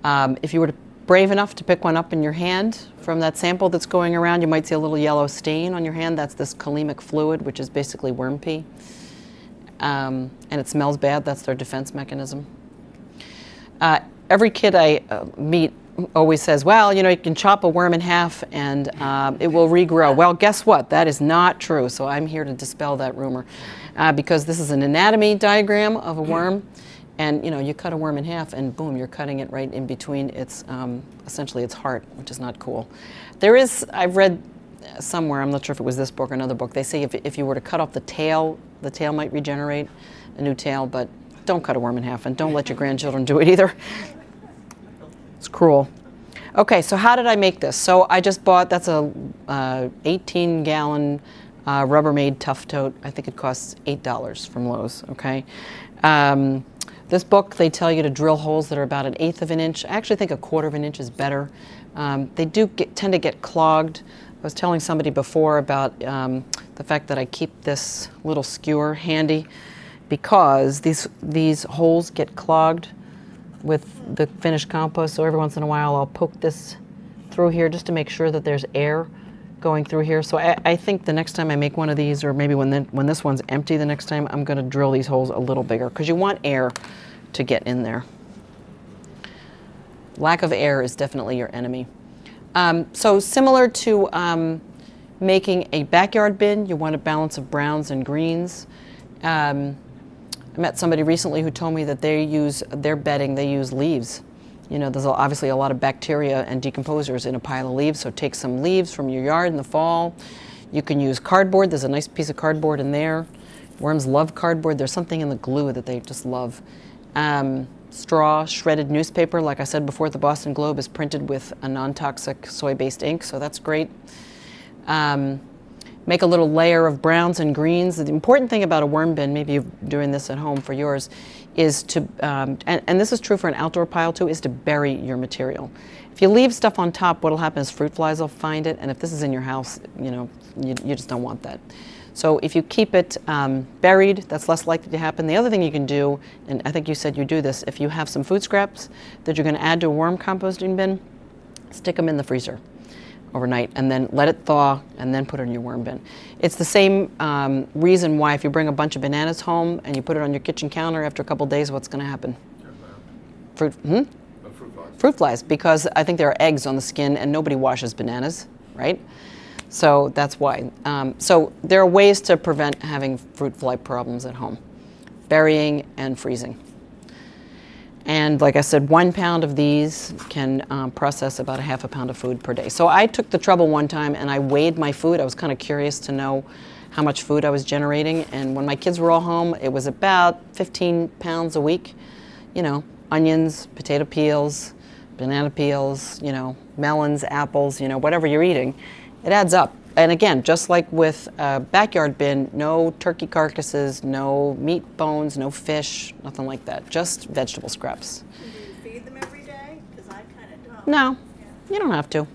If you were brave enough to pick one up in your hand from that sample that's going around, you might see a little yellow stain on your hand. That's this cholemic fluid, which is basically worm pee. And it smells bad. That's their defense mechanism. Every kid I meet always says, well, you know, you can chop a worm in half and it will regrow. Well, guess what? That is not true. So I'm here to dispel that rumor because this is an anatomy diagram of a worm. And, you know, you cut a worm in half and boom, you're cutting it right in between its, essentially its heart, which is not cool. There is, I've read somewhere, I'm not sure if it was this book or another book, they say if you were to cut off the tail might regenerate, a new tail, but don't cut a worm in half and don't let your grandchildren do it either. It's cruel. Okay, so how did I make this? So I just bought, that's a 18-gallon Rubbermaid Tough Tote. I think it costs $8 from Lowe's, okay? This book, they tell you to drill holes that are about 1/8 of an inch. I actually think 1/4 of an inch is better. They do tend to get clogged. I was telling somebody before about the fact that I keep this little skewer handy because these holes get clogged with the finished compost. So every once in a while I'll poke this through here just to make sure that there's air going through here. So I think the next time I make one of these, or maybe when this one's empty the next time, I'm going to drill these holes a little bigger because you want air to get in there. Lack of air is definitely your enemy. So similar to making a backyard bin, you want a balance of browns and greens. I met somebody recently who told me that they use their bedding, they use leaves You know, there's obviously a lot of bacteria and decomposers in a pile of leaves, so take some leaves from your yard in the fall. You can use cardboard. There's a nice piece of cardboard in there. Worms love cardboard. There's something in the glue that they just love. Straw, shredded newspaper, like I said before, the Boston Globe is printed with a non-toxic soy-based ink, so that's great. Make a little layer of browns and greens. The important thing about a worm bin, maybe you're doing this at home for yours, is to, and this is true for an outdoor pile too, is to bury your material. If you leave stuff on top, what'll happen is fruit flies will find it, and if this is in your house, you know, you just don't want that. So if you keep it buried, that's less likely to happen. The other thing you can do, and I think you said you do this, if you have some food scraps that you're going to add to a worm composting bin, stick them in the freezer overnight and then let it thaw and then put it in your worm bin. It's the same reason why if you bring a bunch of bananas home and you put it on your kitchen counter, after a couple days, what's going to happen? Fruit flies. Fruit flies, because I think there are eggs on the skin and nobody washes bananas, right? So that's why. So there are ways to prevent having fruit fly problems at home. Burying and freezing. And like I said, 1 pound of these can process about a ½ pound of food per day. So I took the trouble one time and I weighed my food. I was kind of curious to know how much food I was generating. And when my kids were all home, it was about 15 pounds a week. You know, onions, potato peels, banana peels, you know, melons, apples, you know, whatever you're eating. It adds up. And again, just like with a backyard bin, no turkey carcasses, no meat bones, no fish, nothing like that. Just vegetable scraps. Do you feed them every day? Because I kind of don't. No, you don't have to.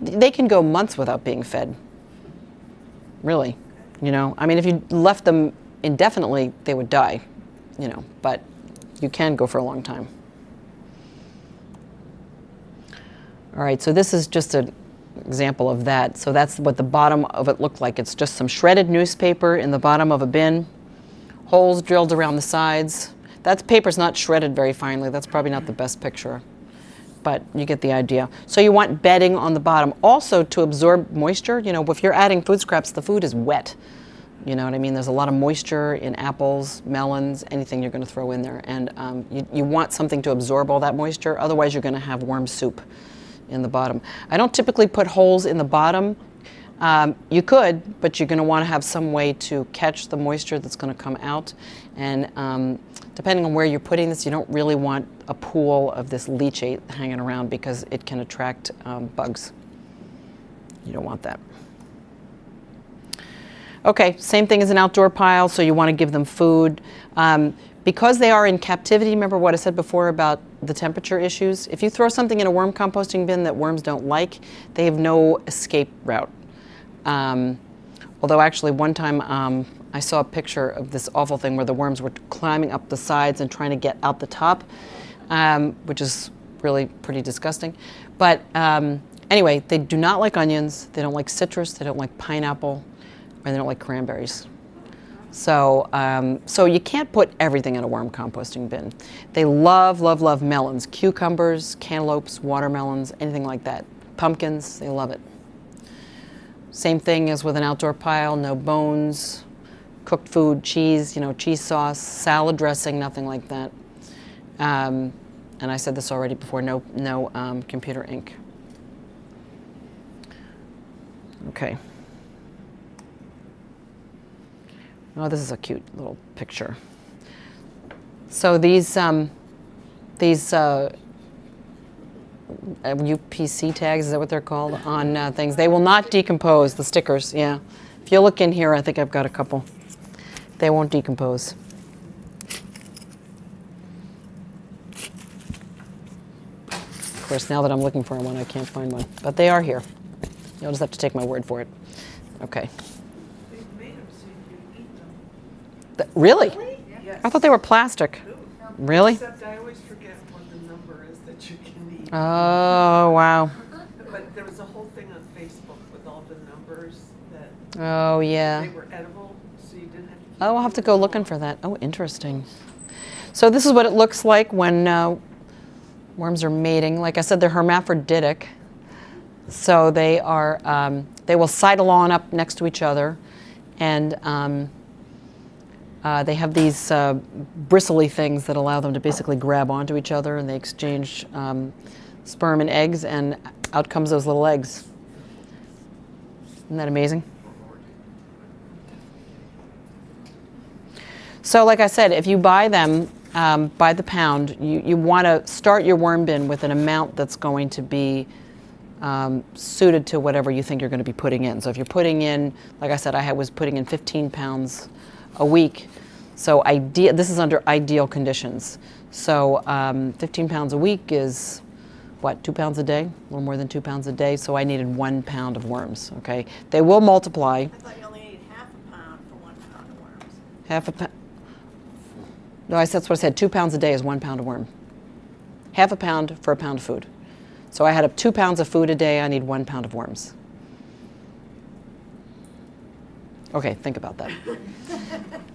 They can go months without being fed. Really. You know, I mean, if you left them indefinitely, they would die, you know, but you can go for a long time. All right, so this is just an example of that. So that's what the bottom of it looked like. It's just some shredded newspaper in the bottom of a bin, holes drilled around the sides. That paper's not shredded very finely. That's probably not the best picture, but you get the idea. So you want bedding on the bottom. Also to absorb moisture, you know, if you're adding food scraps, the food is wet. You know what I mean? There's a lot of moisture in apples, melons, anything you're going to throw in there. And you want something to absorb all that moisture. Otherwise, you're going to have worm soup in the bottom. I don't typically put holes in the bottom. You could, but you're going to want to have some way to catch the moisture that's going to come out. And depending on where you're putting this, you don't really want a pool of this leachate hanging around because it can attract bugs. You don't want that. Okay, same thing as an outdoor pile, so you want to give them food. Because they are in captivity, remember what I said before about the temperature issues? If you throw something in a worm composting bin that worms don't like, they have no escape route. Although actually one time I saw a picture of this awful thing where the worms were climbing up the sides and trying to get out the top, which is really pretty disgusting. But anyway, they do not like onions, they don't like citrus, they don't like pineapple, and they don't like cranberries. So, so you can't put everything in a worm composting bin. They love, love, love melons, cucumbers, cantaloupes, watermelons, anything like that. Pumpkins, they love it. Same thing as with an outdoor pile, no bones, cooked food, cheese, you know, cheese sauce, salad dressing, nothing like that. And I said this already before, no computer ink. Okay. Oh, this is a cute little picture. So these UPC tags, is that what they're called, on things, they will not decompose, the stickers, yeah. If you look in here, I think I've got a couple. They won't decompose. Of course, now that I'm looking for one, I can't find one, but they are here. You'll just have to take my word for it. Okay. Really? Yes. I thought they were plastic. Really? Except I always forget what the number is that you can eat. Oh, wow. But there was a whole thing on Facebook with all the numbers that Oh, yeah. they were edible, so you didn't have to keep Oh, I'll have to go looking for that. Oh, interesting. So this is what it looks like when worms are mating. Like I said, they're hermaphroditic. So they are, they will sidle on up next to each other, and They have these bristly things that allow them to basically grab onto each other, and they exchange sperm and eggs, and out comes those little eggs. Isn't that amazing? So like I said, if you buy them by the pound, you want to start your worm bin with an amount that's going to be suited to whatever you think you're going to be putting in. So if you're putting in, like I said, was putting in 15 pounds a week. So this is under ideal conditions. So 15 pounds a week is, what, 2 pounds a day? A little more than 2 pounds a day. So I needed 1 pound of worms, okay? They will multiply. I thought you only needed half a pound for 1 pound of worms. Half a pound. No, that's what I said. 2 pounds a day is 1 pound of worm. Half a pound for a pound of food. So I had up 2 pounds of food a day. I need 1 pound of worms. Okay, think about that.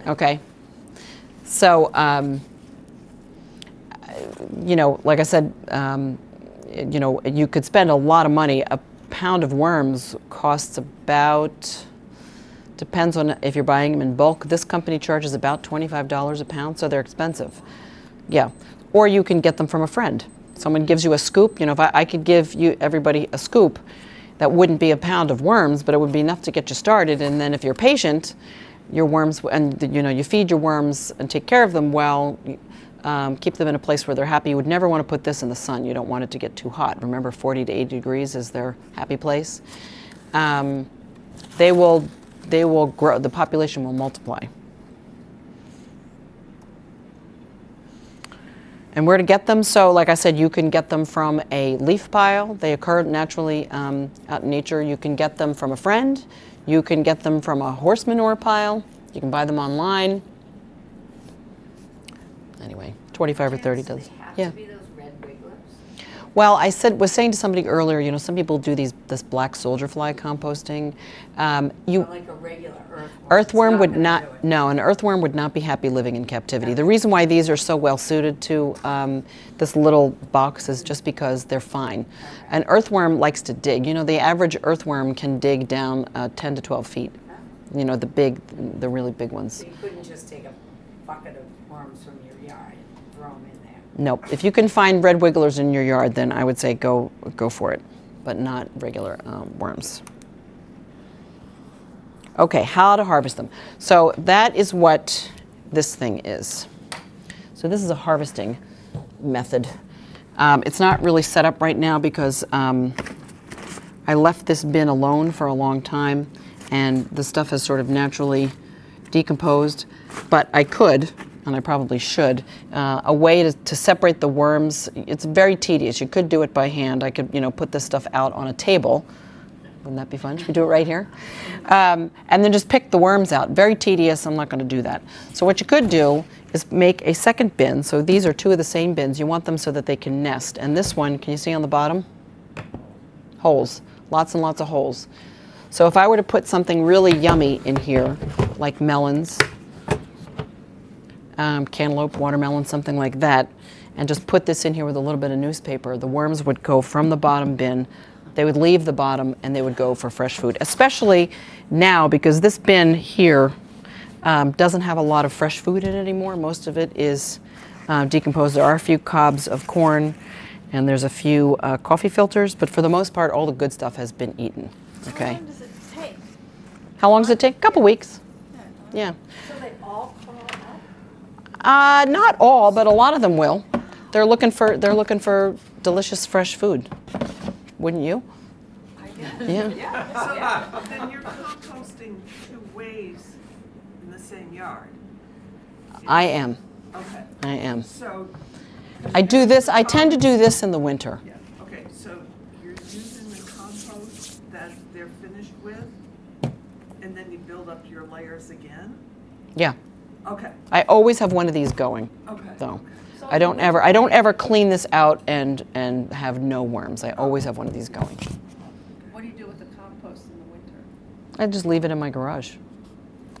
Okay. So, you know, like I said, you know, you could spend a lot of money. A pound of worms costs about, depends on if you're buying them in bulk. This company charges about $25 a pound, so they're expensive. Yeah. Or you can get them from a friend. Someone gives you a scoop. You know, if I could give everybody a scoop, that wouldn't be a pound of worms, but it would be enough to get you started. And then if you're patient, your worms, and you know, you feed your worms and take care of them well, keep them in a place where they're happy. You would never want to put this in the sun. You don't want it to get too hot. Remember, 40 to 80 degrees is their happy place. They will grow, the population will multiply. And where to get them? So like I said, you can get them from a leaf pile. They occur naturally out in nature. You can get them from a friend. You can get them from a horse manure pile. You can buy them online. Anyway, 25 or 30 does. Yeah. To be those red wigglers? Well, I was saying to somebody earlier, you know, some people do this black soldier fly composting. Like a regular earthworm. Earthworm would not, no, an earthworm would not be happy living in captivity. The reason why these are so well suited to this little box is just because they're fine. An earthworm likes to dig. You know, the average earthworm can dig down 10 to 12 feet. You know, the really big ones. So you couldn't just take a bucket of worms from your yard and throw them in there? Nope. If you can find red wigglers in your yard, then I would say go for it, but not regular worms. Okay, how to harvest them. So that is what this thing is. So this is a harvesting method. It's not really set up right now because I left this bin alone for a long time, and the stuff has sort of naturally decomposed, but I could, and I probably should, a way to separate the worms. It's very tedious. You could do it by hand. I could, you know, put this stuff out on a table. Wouldn't that be fun? Should we do it right here? And then just pick the worms out. Very tedious. I'm not going to do that. So what you could do is make a second bin. So these are two of the same bins. You want them so that they can nest. And this one, can you see on the bottom? Holes. Lots and lots of holes. So if I were to put something really yummy in here, like melons, cantaloupe, watermelon, something like that, and just put this in here with a little bit of newspaper, the worms would go from the bottom bin. They would leave the bottom and they would go for fresh food, especially now because this bin here doesn't have a lot of fresh food in it anymore. Most of it is decomposed. There are a few cobs of corn and there's a few coffee filters, but for the most part, all the good stuff has been eaten. Okay. How long does it take? How long does it take? A couple weeks. Yeah. So they all crawl up? Not all, but a lot of them will. They're looking for delicious fresh food. Wouldn't you? I guess. Yeah. So then you're composting 2 ways in the same yard? I am. Okay. I am. So. I do this. I tend to do this in the winter. Yeah, okay, so you're using the compost that they're finished with, and then you build up your layers again? Yeah. Okay, I always have one of these going. okay. So I don't ever clean this out and have no worms. I always have one of these going. What do you do with the compost in the winter? I just leave it in my garage.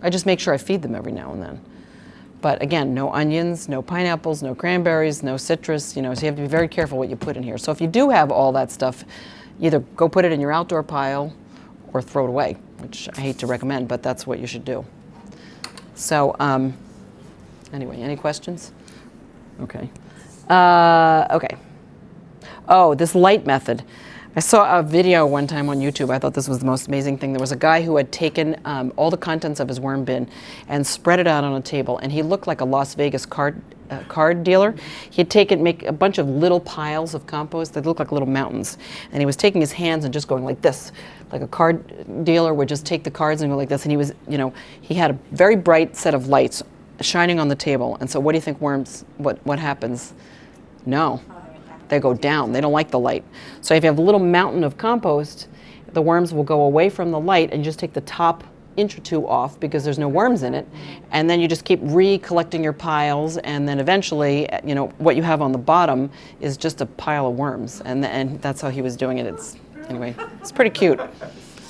I just make sure I feed them every now and then. But again, no onions, no pineapples, no cranberries, no citrus, you know, so you have to be very careful what you put in here. So if you do have all that stuff, either go put it in your outdoor pile or throw it away, which I hate to recommend, but that's what you should do. So Anyway, any questions? Okay. Okay. Oh, this light method. I saw a video one time on YouTube. I thought this was the most amazing thing. There was a guy who had taken all the contents of his worm bin and spread it out on a table, and he looked like a Las Vegas card dealer. He had make a bunch of little piles of compost that looked like little mountains, and he was taking his hands and just going like this, like a card dealer would just take the cards and go like this. And he was, you know, he had a very bright set of lights shining on the table. And so, what do you think worms? What happens? No. They go down. They don't like the light. So if you have a little mountain of compost, the worms will go away from the light and you just take the top inch or two off because there's no worms in it. And then you just keep recollecting your piles, and then eventually, you know, what you have on the bottom is just a pile of worms. And that's how he was doing it. Anyway, it's pretty cute.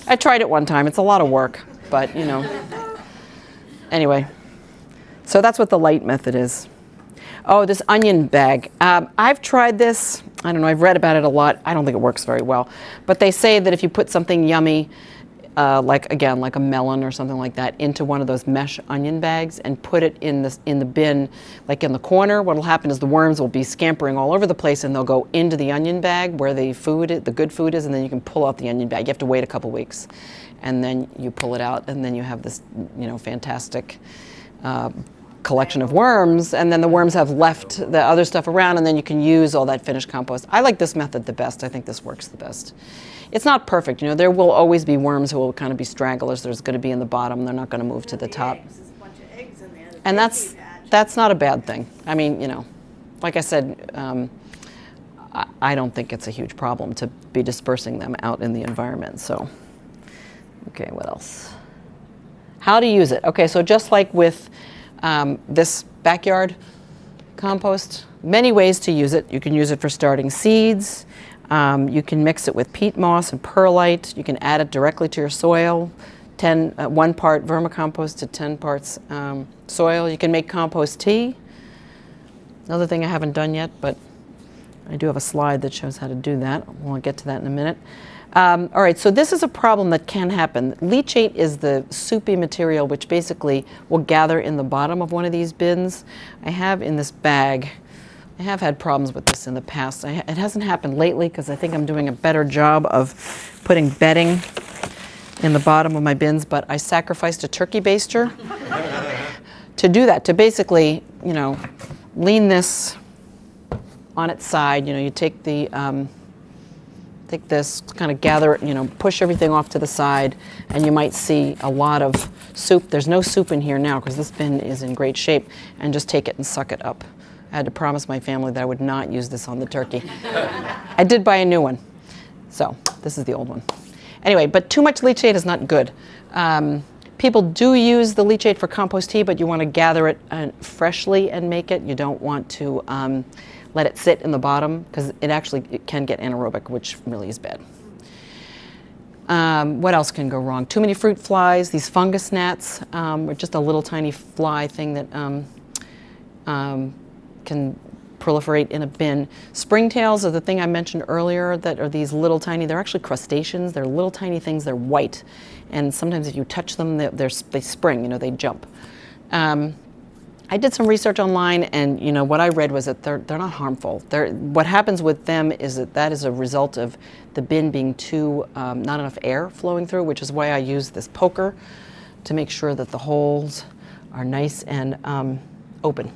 I tried it one time. It's a lot of work, but you know. Anyway, so that's what the light method is. Oh, this onion bag. I've tried this. I don't know, I've read about it a lot. I don't think it works very well. But they say that if you put something yummy, like a melon or something like that, into one of those mesh onion bags and put it in the bin, like in the corner, what will happen is the worms will be scampering all over the place, and they'll go into the onion bag where the good food is, and then you can pull out the onion bag. You have to wait a couple weeks, and then you pull it out, and then you have this, you know, fantastic collection of worms, and then the worms have left the other stuff around, and then you can use all that finished compost. I like this method the best. I think this works the best. It's not perfect, you know, there will always be worms who will kind of be stragglers. There's going to be in the bottom, they're not going to move to the top. There's a bunch of eggs in there. And that's not a bad thing. I mean, you know, like I said, I don't think it's a huge problem to be dispersing them out in the environment. So, okay, what else? How to use it. Okay, so just like with this backyard compost, many ways to use it. You can use it for starting seeds. You can mix it with peat moss and perlite. You can add it directly to your soil. 1 part vermicompost to 10 parts soil. You can make compost tea. Another thing I haven't done yet, but I do have a slide that shows how to do that. We'll get to that in a minute. All right, so this is a problem that can happen. Leachate is the soupy material which basically will gather in the bottom of one of these bins. I have in this bag, I have had problems with this in the past. It hasn't happened lately because I think I'm doing a better job of putting bedding in the bottom of my bins, but I sacrificed a turkey baster to do that, to basically, you know, lean this on its side. You know, you take the take this, kind of gather it, you know, push everything off to the side, and you might see a lot of soup. There's no soup in here now because this bin is in great shape, and just take it and suck it up. I had to promise my family that I would not use this on the turkey. I did buy a new one, so this is the old one. Anyway, but too much leachate is not good. People do use the leachate for compost tea, but you want to gather it freshly and make it. You don't want to let it sit in the bottom because it can get anaerobic, which really is bad. What else can go wrong? Too many fruit flies, these fungus gnats, or just a little tiny fly thing that can proliferate in a bin. Springtails are the thing I mentioned earlier that are these little tiny, they're actually crustaceans, they're little tiny things, they're white. And sometimes if you touch them, they spring, you know, they jump. I did some research online, and you know what I read was that they're not harmful. What happens with them is that is a result of the bin being not enough air flowing through, which is why I use this poker to make sure that the holes are nice and open.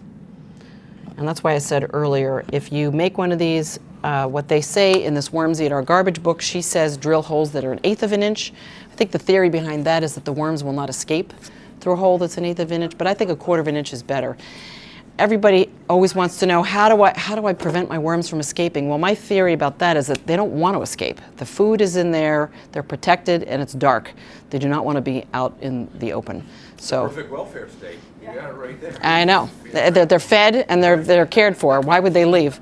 And that's why I said earlier, if you make one of these, what they say in this Worms Eat Our Garbage book, she says drill holes that are 1/8 of an inch. I think the theory behind that is that the worms will not escape through a hole that's 1/8 of an inch, but I think 1/4 of an inch is better. Everybody always wants to know, how do I prevent my worms from escaping? Well, my theory about that is that they don't want to escape. The food is in there, they're protected, and it's dark. They do not want to be out in the open. So, perfect welfare state. You got it right there. I know. They're fed and they're cared for. Why would they leave?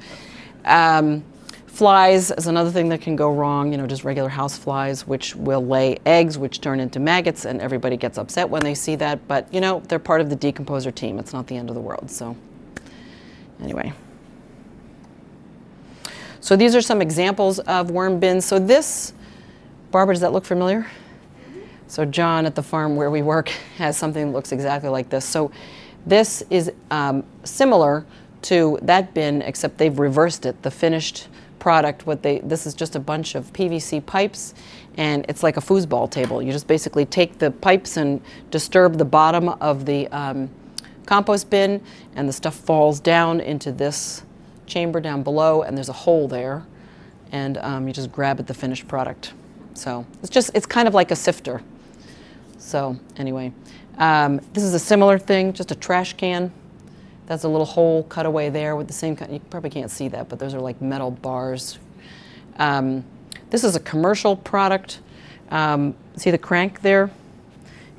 Flies is another thing that can go wrong, you know, just regular house flies, which will lay eggs, which turn into maggots, and everybody gets upset when they see that. But, you know, they're part of the decomposer team. It's not the end of the world. So, anyway. So these are some examples of worm bins. So this, Barbara, does that look familiar? So John at the farm where we work has something that looks exactly like this. So This is similar to that bin, except they've reversed it. The finished product, this is just a bunch of PVC pipes, and it's like a foosball table. You just basically take the pipes and disturb the bottom of the compost bin, and the stuff falls down into this chamber down below, and there's a hole there, and you just grab at the finished product. So it's kind of like a sifter. So anyway, this is a similar thing, just a trash can. That's a little hole cut away there with the same kind. You probably can't see that, but those are like metal bars. This is a commercial product. See the crank there?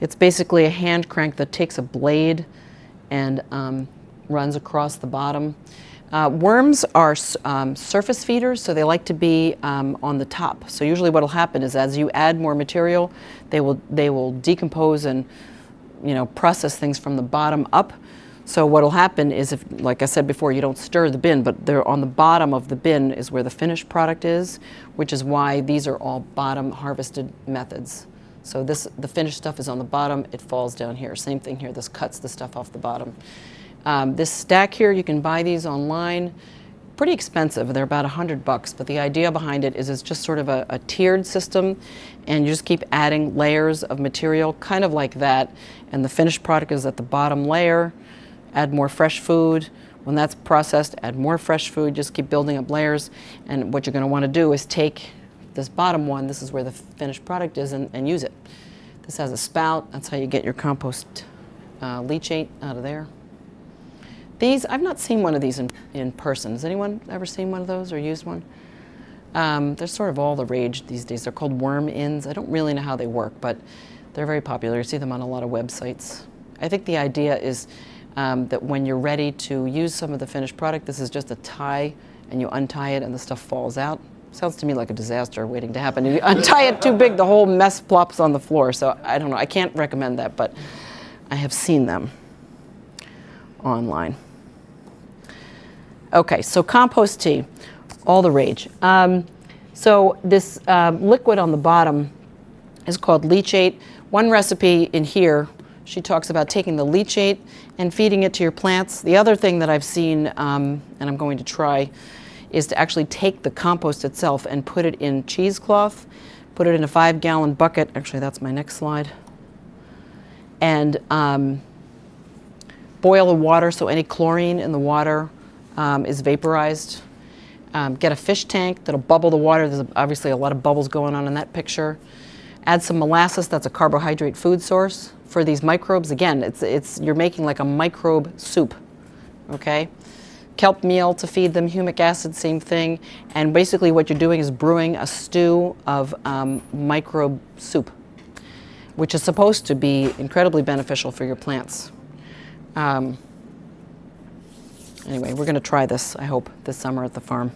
It's basically a hand crank that takes a blade and runs across the bottom. Worms are surface feeders, so they like to be on the top. So usually what will happen is as you add more material, they will decompose and process things from the bottom up. So what will happen is, if, like I said before, you don't stir the bin, but they're on the bottom of the bin is where the finished product is, which is why these are all bottom harvested methods. So the finished stuff is on the bottom, it falls down here. Same thing here, this cuts the stuff off the bottom. This stack here, you can buy these online. Pretty expensive, they're about $100, but the idea behind it is it's just sort of a tiered system, and you just keep adding layers of material, kind of like that, and the finished product is at the bottom layer. Add more fresh food. When that's processed, add more fresh food, just keep building up layers, and what you're going to want to do is take this bottom one, this is where the finished product is, and use it. This has a spout, that's how you get your compost leachate out of there. These, I've not seen one of these in person. Has anyone ever seen one of those or used one? They're sort of all the rage these days. They're called worm-ins. I don't really know how they work, but they're very popular. You see them on a lot of websites. I think the idea is that when you're ready to use some of the finished product, this is just a tie, and you untie it and the stuff falls out. Sounds to me like a disaster waiting to happen. If you untie it too big, the whole mess plops on the floor. So I don't know, I can't recommend that, but I have seen them online. Okay, so compost tea, all the rage. So this liquid on the bottom is called leachate. One recipe in here, she talks about taking the leachate and feeding it to your plants. The other thing that I've seen, and I'm going to try, is to actually take the compost itself and put it in cheesecloth, put it in a 5-gallon bucket. Actually, that's my next slide. And boil the water so any chlorine in the water is vaporized. Get a fish tank that'll bubble the water. There's obviously a lot of bubbles going on in that picture. Add some molasses, that's a carbohydrate food source. For these microbes, again, you're making like a microbe soup, okay? Kelp meal to feed them, humic acid, same thing. And basically what you're doing is brewing a stew of microbe soup, which is supposed to be incredibly beneficial for your plants. Anyway, we're going to try this, I hope, this summer at the farm.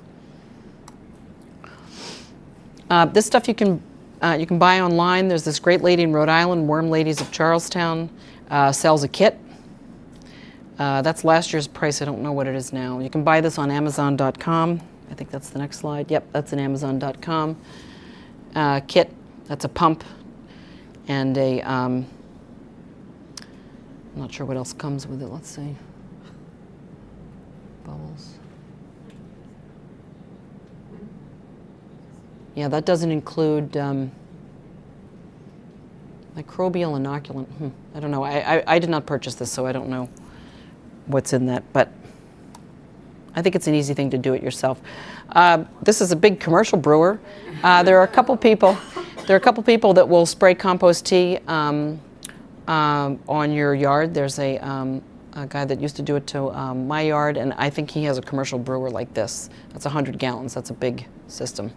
This stuff you can buy online. There's this great lady in Rhode Island, Worm Ladies of Charlestown, sells a kit. That's last year's price. I don't know what it is now. You can buy this on Amazon.com. I think that's the next slide. Yep, that's an Amazon.com kit. That's a pump and a, I'm not sure what else comes with it. Let's see. Bubbles. Yeah, that doesn't include microbial inoculant. I don't know. I did not purchase this, so I don't know what's in that, but I think it's an easy thing to do it yourself. This is a big commercial brewer. There are a couple people that will spray compost tea on your yard. There's a guy that used to do it to my yard, and I think he has a commercial brewer like this. That's 100 gallons. That's a big system.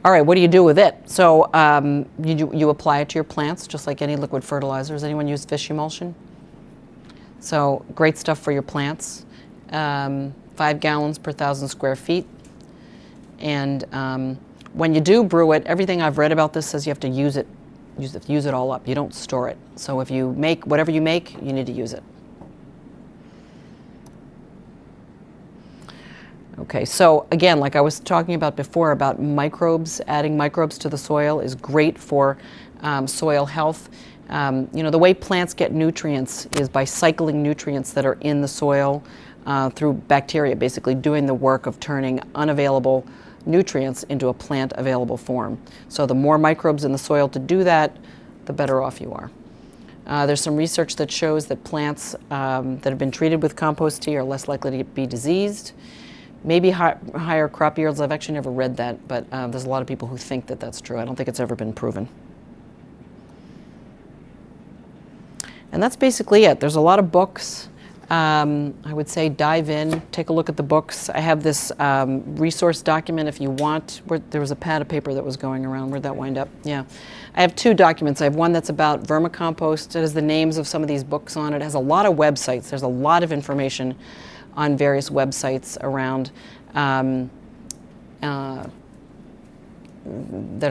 All right, what do you do with it? So you apply it to your plants, just like any liquid fertilizer. Does anyone use fish emulsion? So great stuff for your plants. 5 gallons per 1,000 square feet. And when you do brew it, everything I've read about this says you have to use it all up. You don't store it. So if you make whatever you make, you need to use it. Okay, so again, like I was talking about before about microbes, adding microbes to the soil is great for soil health. You know, the way plants get nutrients is by cycling nutrients that are in the soil through bacteria, basically doing the work of turning unavailable nutrients into a plant available form. So the more microbes in the soil to do that, the better off you are. There's some research that shows that plants that have been treated with compost tea are less likely to be diseased. Maybe higher crop yields. I've actually never read that, but there's a lot of people who think that that's true. I don't think it's ever been proven. And that's basically it. There's a lot of books. I would say dive in, take a look at the books. I have this resource document if you want. There was a pad of paper that was going around. Where'd that wind up? Yeah. I have two documents. I have one that's about vermicompost. It has the names of some of these books on it. It has a lot of websites. There's a lot of information on various websites around that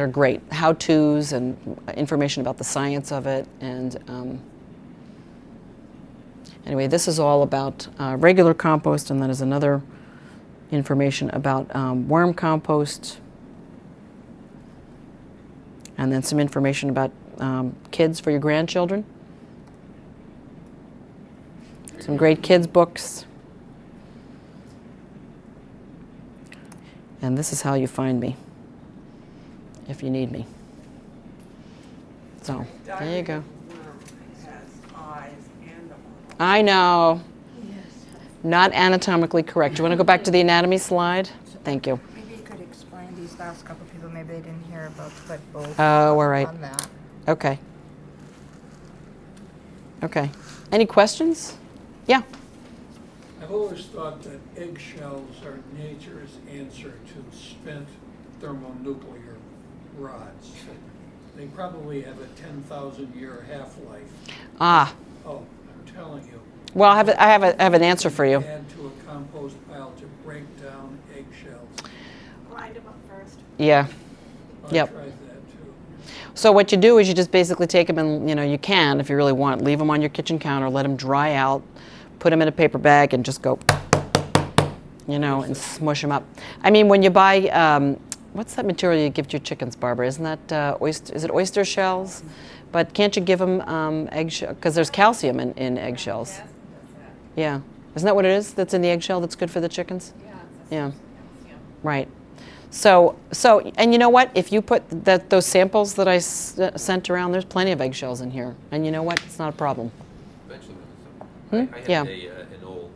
are great. How-tos and information about the science of it. And anyway, this is all about regular compost, and then there's another information about worm compost, and then some information about kids for your grandchildren. Some great kids books. And this is how you find me, if you need me. So, there you go. I know. Not anatomically correct. Do you want to go back to the anatomy slide? Thank you. Maybe you could explain these last couple of people, maybe they didn't hear about foot both. Oh, all right. On that. Okay. Okay. Any questions? Yeah. I've always thought that eggshells are nature's answer to spent thermonuclear rods. They probably have a 10,000-year half-life. Ah. Oh, I'm telling you. Well, I have an answer for you. Add to a compost pile to break down eggshells. Grind them up first. Yeah. I Yep. tried that too. So what you do is you just basically take them and, you can, if you really want, leave them on your kitchen counter, let them dry out, put them in a paper bag and just go, and smush them up. I mean, when you buy, what's that material you give to your chickens, Barbara? Isn't that is it oyster shells? But can't you give them eggshell? Because there's calcium in eggshells. Yeah. Isn't that what it is that's in the eggshell that's good for the chickens? Yeah. Right. So, and you know what? If you put those samples that I sent around, there's plenty of eggshells in here. And you know what? It's not a problem. Eventually, I had Yeah. an old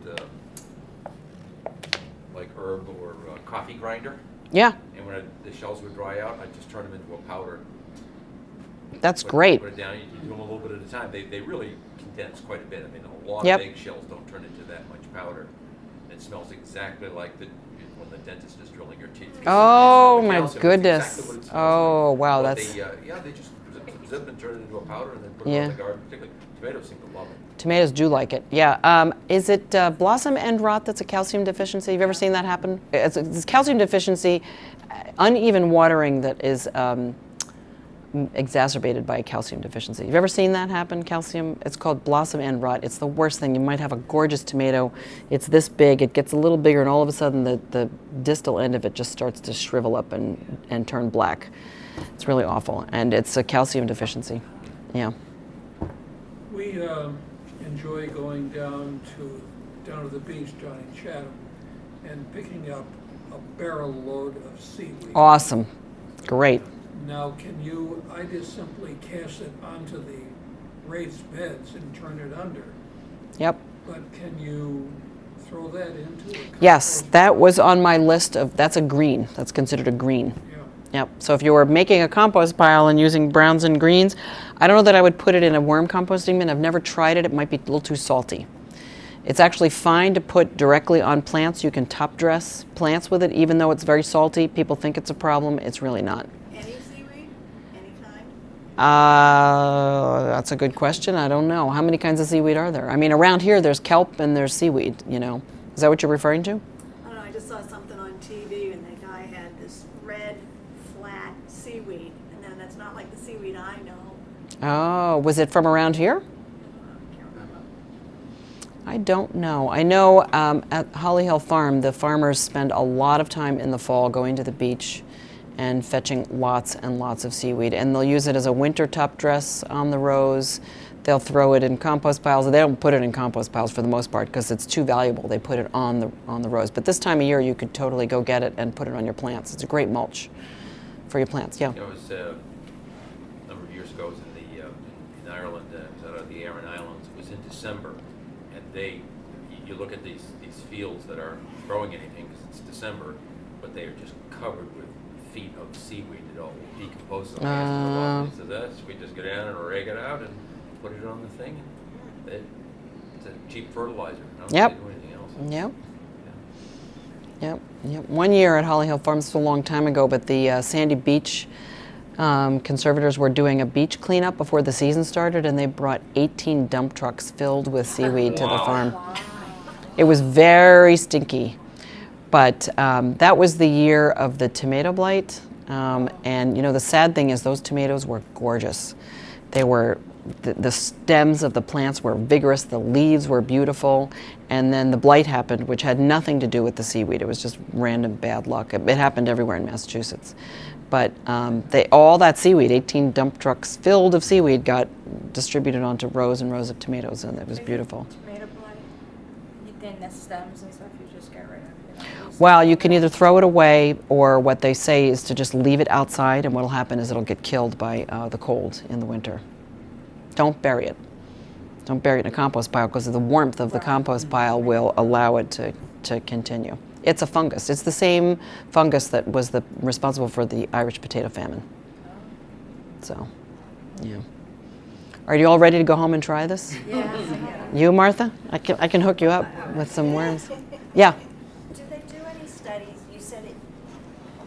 like herb or coffee grinder. Yeah. And when the shells would dry out, I'd just turn them into a powder. That's great. Put it down. You do them a little bit at a time. They really condense quite a bit. I mean, a lot Yep. of eggshells don't turn into that much powder. It smells exactly like when the dentist is drilling your teeth. Oh The my calcium is goodness. exactly what it smells Oh like. wow, But that's. they just zip and turn it into a powder and then put it Yeah. on the garden. Particularly tomatoes seem to love it. Tomatoes do like it, yeah. Is it blossom end rot that's a calcium deficiency? Have you ever seen that happen? It's calcium deficiency, uneven watering that is exacerbated by a calcium deficiency. Have you ever seen that happen, calcium? It's called blossom end rot. It's the worst thing. You might have a gorgeous tomato. It's this big. It gets a little bigger, and all of a sudden the distal end of it just starts to shrivel up and turn black. It's really awful, and it's a calcium deficiency. Yeah. We enjoy going down to the beach down in Chatham and picking up a barrel load of seaweed. Awesome. Great. Now, I just simply cast it onto the raised beds and turn it under. Yep. But can you throw that into a compost? Yes, that was on my list of, that's a green. That's considered a green. Yeah. Yep. So if you were making a compost pile and using browns and greens, I don't know that I would put it in a worm composting bin. I've never tried it. It might be a little too salty. It's actually fine to put directly on plants. You can top dress plants with it, even though it's very salty. People think it's a problem. It's really not. Any seaweed? Any kind? That's a good question. I don't know. How many kinds of seaweed are there? I mean, around here there's kelp and there's seaweed, Is that what you're referring to? I don't know, I just saw something on TV and the guy had this red, flat seaweed. And then that's not like the seaweed I know. Oh, was it from around here? I can't remember. I don't know. I know at Holly Hill Farm, the farmers spend a lot of time in the fall going to the beach and fetching lots and lots of seaweed. And they'll use it as a winter top dress on the rows. They'll throw it in compost piles. They don't put it in compost piles for the most part because it's too valuable. They put it on the rows. But this time of year, you could totally go get it and put it on your plants. It's a great mulch for your plants. Yeah. It was a number of years ago. It was in Ireland, out of the Aran Islands. It was in December, and you look at these fields that aren't growing anything because it's December, but they are just covered with feet of seaweed that all decomposes. So that's we just go down and rake it out and put it on the thing. It's a cheap fertilizer. Yep. Do anything else. Yep. Yep. One year at Holly Hill Farms, was a long time ago, but the Sandy Beach conservators were doing a beach cleanup before the season started, and they brought 18 dump trucks filled with seaweed to the farm. It was very stinky, but that was the year of the tomato blight, and you know the sad thing is those tomatoes were gorgeous. They were the stems of the plants were vigorous, the leaves were beautiful, and then the blight happened, which had nothing to do with the seaweed. It was just random bad luck. It happened everywhere in Massachusetts. But all that seaweed, 18 dump trucks filled of seaweed, got distributed onto rows and rows of tomatoes, and it was beautiful. Tomato blight, then the stems and stuff, you just get rid of it. Well, you can either throw it away, or what they say is to just leave it outside, and what will happen is it'll get killed by the cold in the winter. Don't bury it. Don't bury it in a compost pile, because the warmth of the compost pile will allow it to continue. It's a fungus. It's the same fungus that was responsible for the Irish potato famine. So, yeah. Are you all ready to go home and try this? Yeah. You, Martha? I can hook you up with some worms. Yeah. Do they do any studies? You said it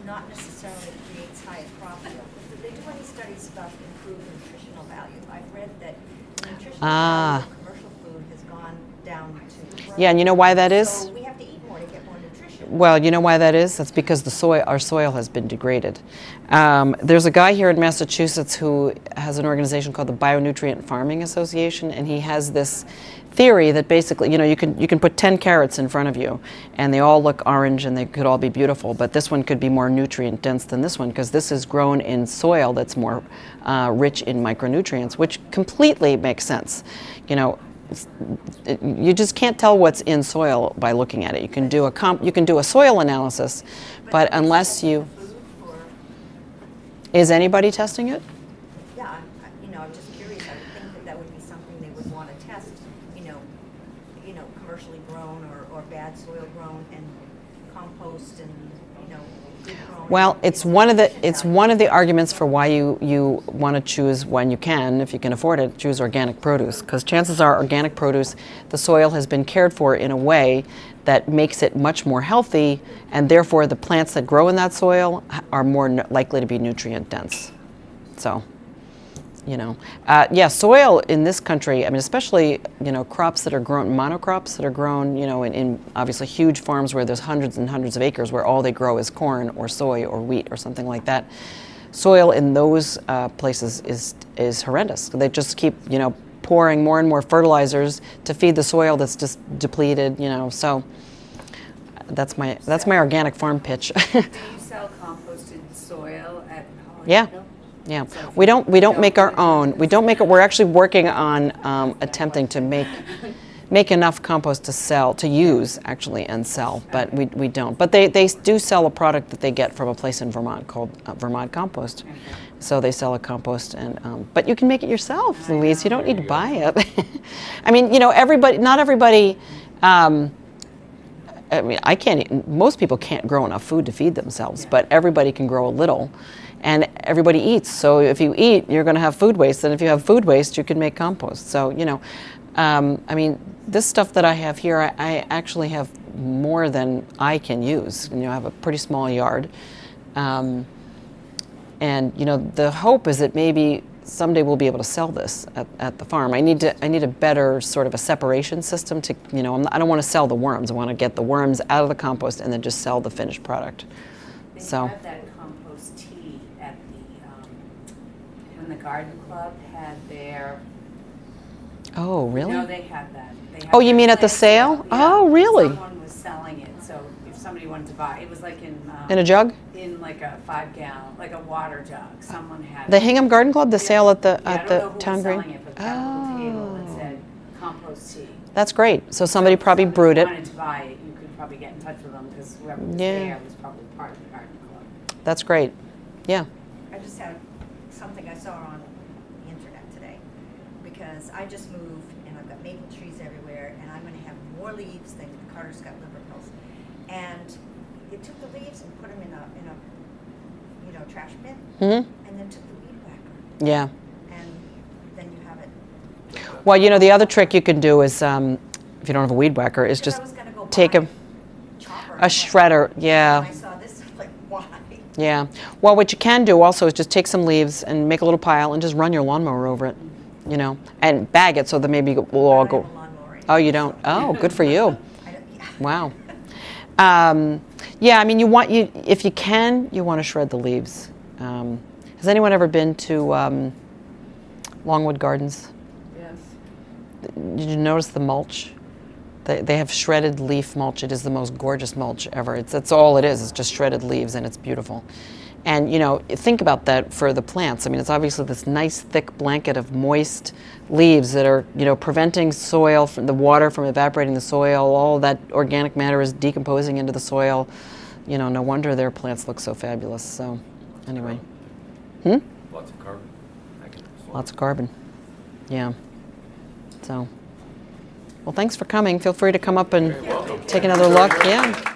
not necessarily creates higher profit, but do they do any studies about improved nutritional value? I've read that nutritional value of commercial food has gone down to. Yeah, and you know why that is? So we have to eat more to get more nutrition. Well, you know why that is? That's because our soil has been degraded. There's a guy here in Massachusetts who has an organization called the Bionutrient Farming Association, and he has this theory that basically, you know, you can put 10 carrots in front of you, and they all look orange, and they could all be beautiful, but this one could be more nutrient dense than this one, because this is grown in soil that's more rich in micronutrients, which completely makes sense. You know, you just can't tell what's in soil by looking at it. You can do a soil analysis, but unless you... Is anybody testing it? Yeah, you know, I'm just curious. I would think that would be something they would want to test. You know, commercially grown or bad soil grown, and compost, and good grown. Well, it's one of the arguments for why you want to choose, when you can, if you can afford it, choose organic produce, because chances are organic produce, the soil has been cared for in a way that makes it much more healthy, and therefore the plants that grow in that soil are more likely to be nutrient dense. So, you know, yeah, soil in this country, I mean, especially, you know, crops that are grown, monocrops that are grown, you know, in obviously huge farms where there's hundreds and hundreds of acres where all they grow is corn or soy or wheat or something like that. Soil in those places is horrendous. They just keep, you know, pouring more and more fertilizers to feed the soil that's just depleted, you know. So that's my organic farm pitch. Do you sell composted soil at Holly Yeah. Hill? Yeah, we don't make our own. We don't make it. We're actually working on attempting to make enough compost to use actually and sell, but we don't. But they do sell a product that they get from a place in Vermont called Vermont Compost. Okay. So they sell a compost, and but you can make it yourself, Louise. You don't need to buy it. I mean, you know, not everybody. I mean, most people can't grow enough food to feed themselves, but everybody can grow a little. And everybody eats, so if you eat, you're going to have food waste, and if you have food waste, you can make compost. So, you know, I mean, this stuff that I have here, I actually have more than I can use. You know, I have a pretty small yard. And, you know, the hope is that maybe someday we'll be able to sell this at the farm. I need a better sort of a separation system to, you know, I don't want to sell the worms. I want to get the worms out of the compost and then just sell the finished product. They So. had that compost tea at when the garden club had their. Oh, really? No, they had that. They had Oh, you their mean at the plant sale? Yeah. Oh, really? Someone was selling it, so if somebody wanted to buy, it was like in In a jug? In in like a 5-gallon, like a water jug. Someone had. The Hingham Garden Club, the sale at the Yeah, I don't know who town was green? selling it, but that little table that said compost tea. That's great. So somebody probably If brewed it. wanted to buy it, you could probably get in touch with them because whoever was Yeah. there was probably part of the garden club. That's great. Yeah. I just had something I saw on the internet today, because I just moved and I've got maple trees everywhere, and I'm gonna have more leaves than Carter's got liver pills. And it took the leaves and put them in a trash bin, Hmm. and then took the weed whacker, Yeah. and then you have it. Well, you know, the other trick you can do is, if you don't have a weed whacker, is Because just I was gonna go take buy a chopper a and shredder. when Yeah. I saw this, I'm like, why? Yeah. Well, what you can do also is just take some leaves and make a little pile and just run your lawnmower over it, you know, and bag it so that maybe we'll all I don't go. have a lawnmower anymore, Oh, you don't? so- Oh, good for you. I don't, yeah. Wow. Yeah, I mean, if you can, you want to shred the leaves. Has anyone ever been to Longwood Gardens? Yes. Did you notice the mulch? They have shredded leaf mulch. It is the most gorgeous mulch ever. That's all it is. It's just shredded leaves, and it's beautiful. And you know, think about that for the plants. I mean, it's obviously this nice thick blanket of moist leaves that are, you know, preventing soil from the water from evaporating the soil. All that organic matter is decomposing into the soil. You know, no wonder their plants look so fabulous. So, anyway, Lots of carbon. lots of carbon. Yeah. So, well, thanks for coming. Feel free to come up and take another look. Yeah.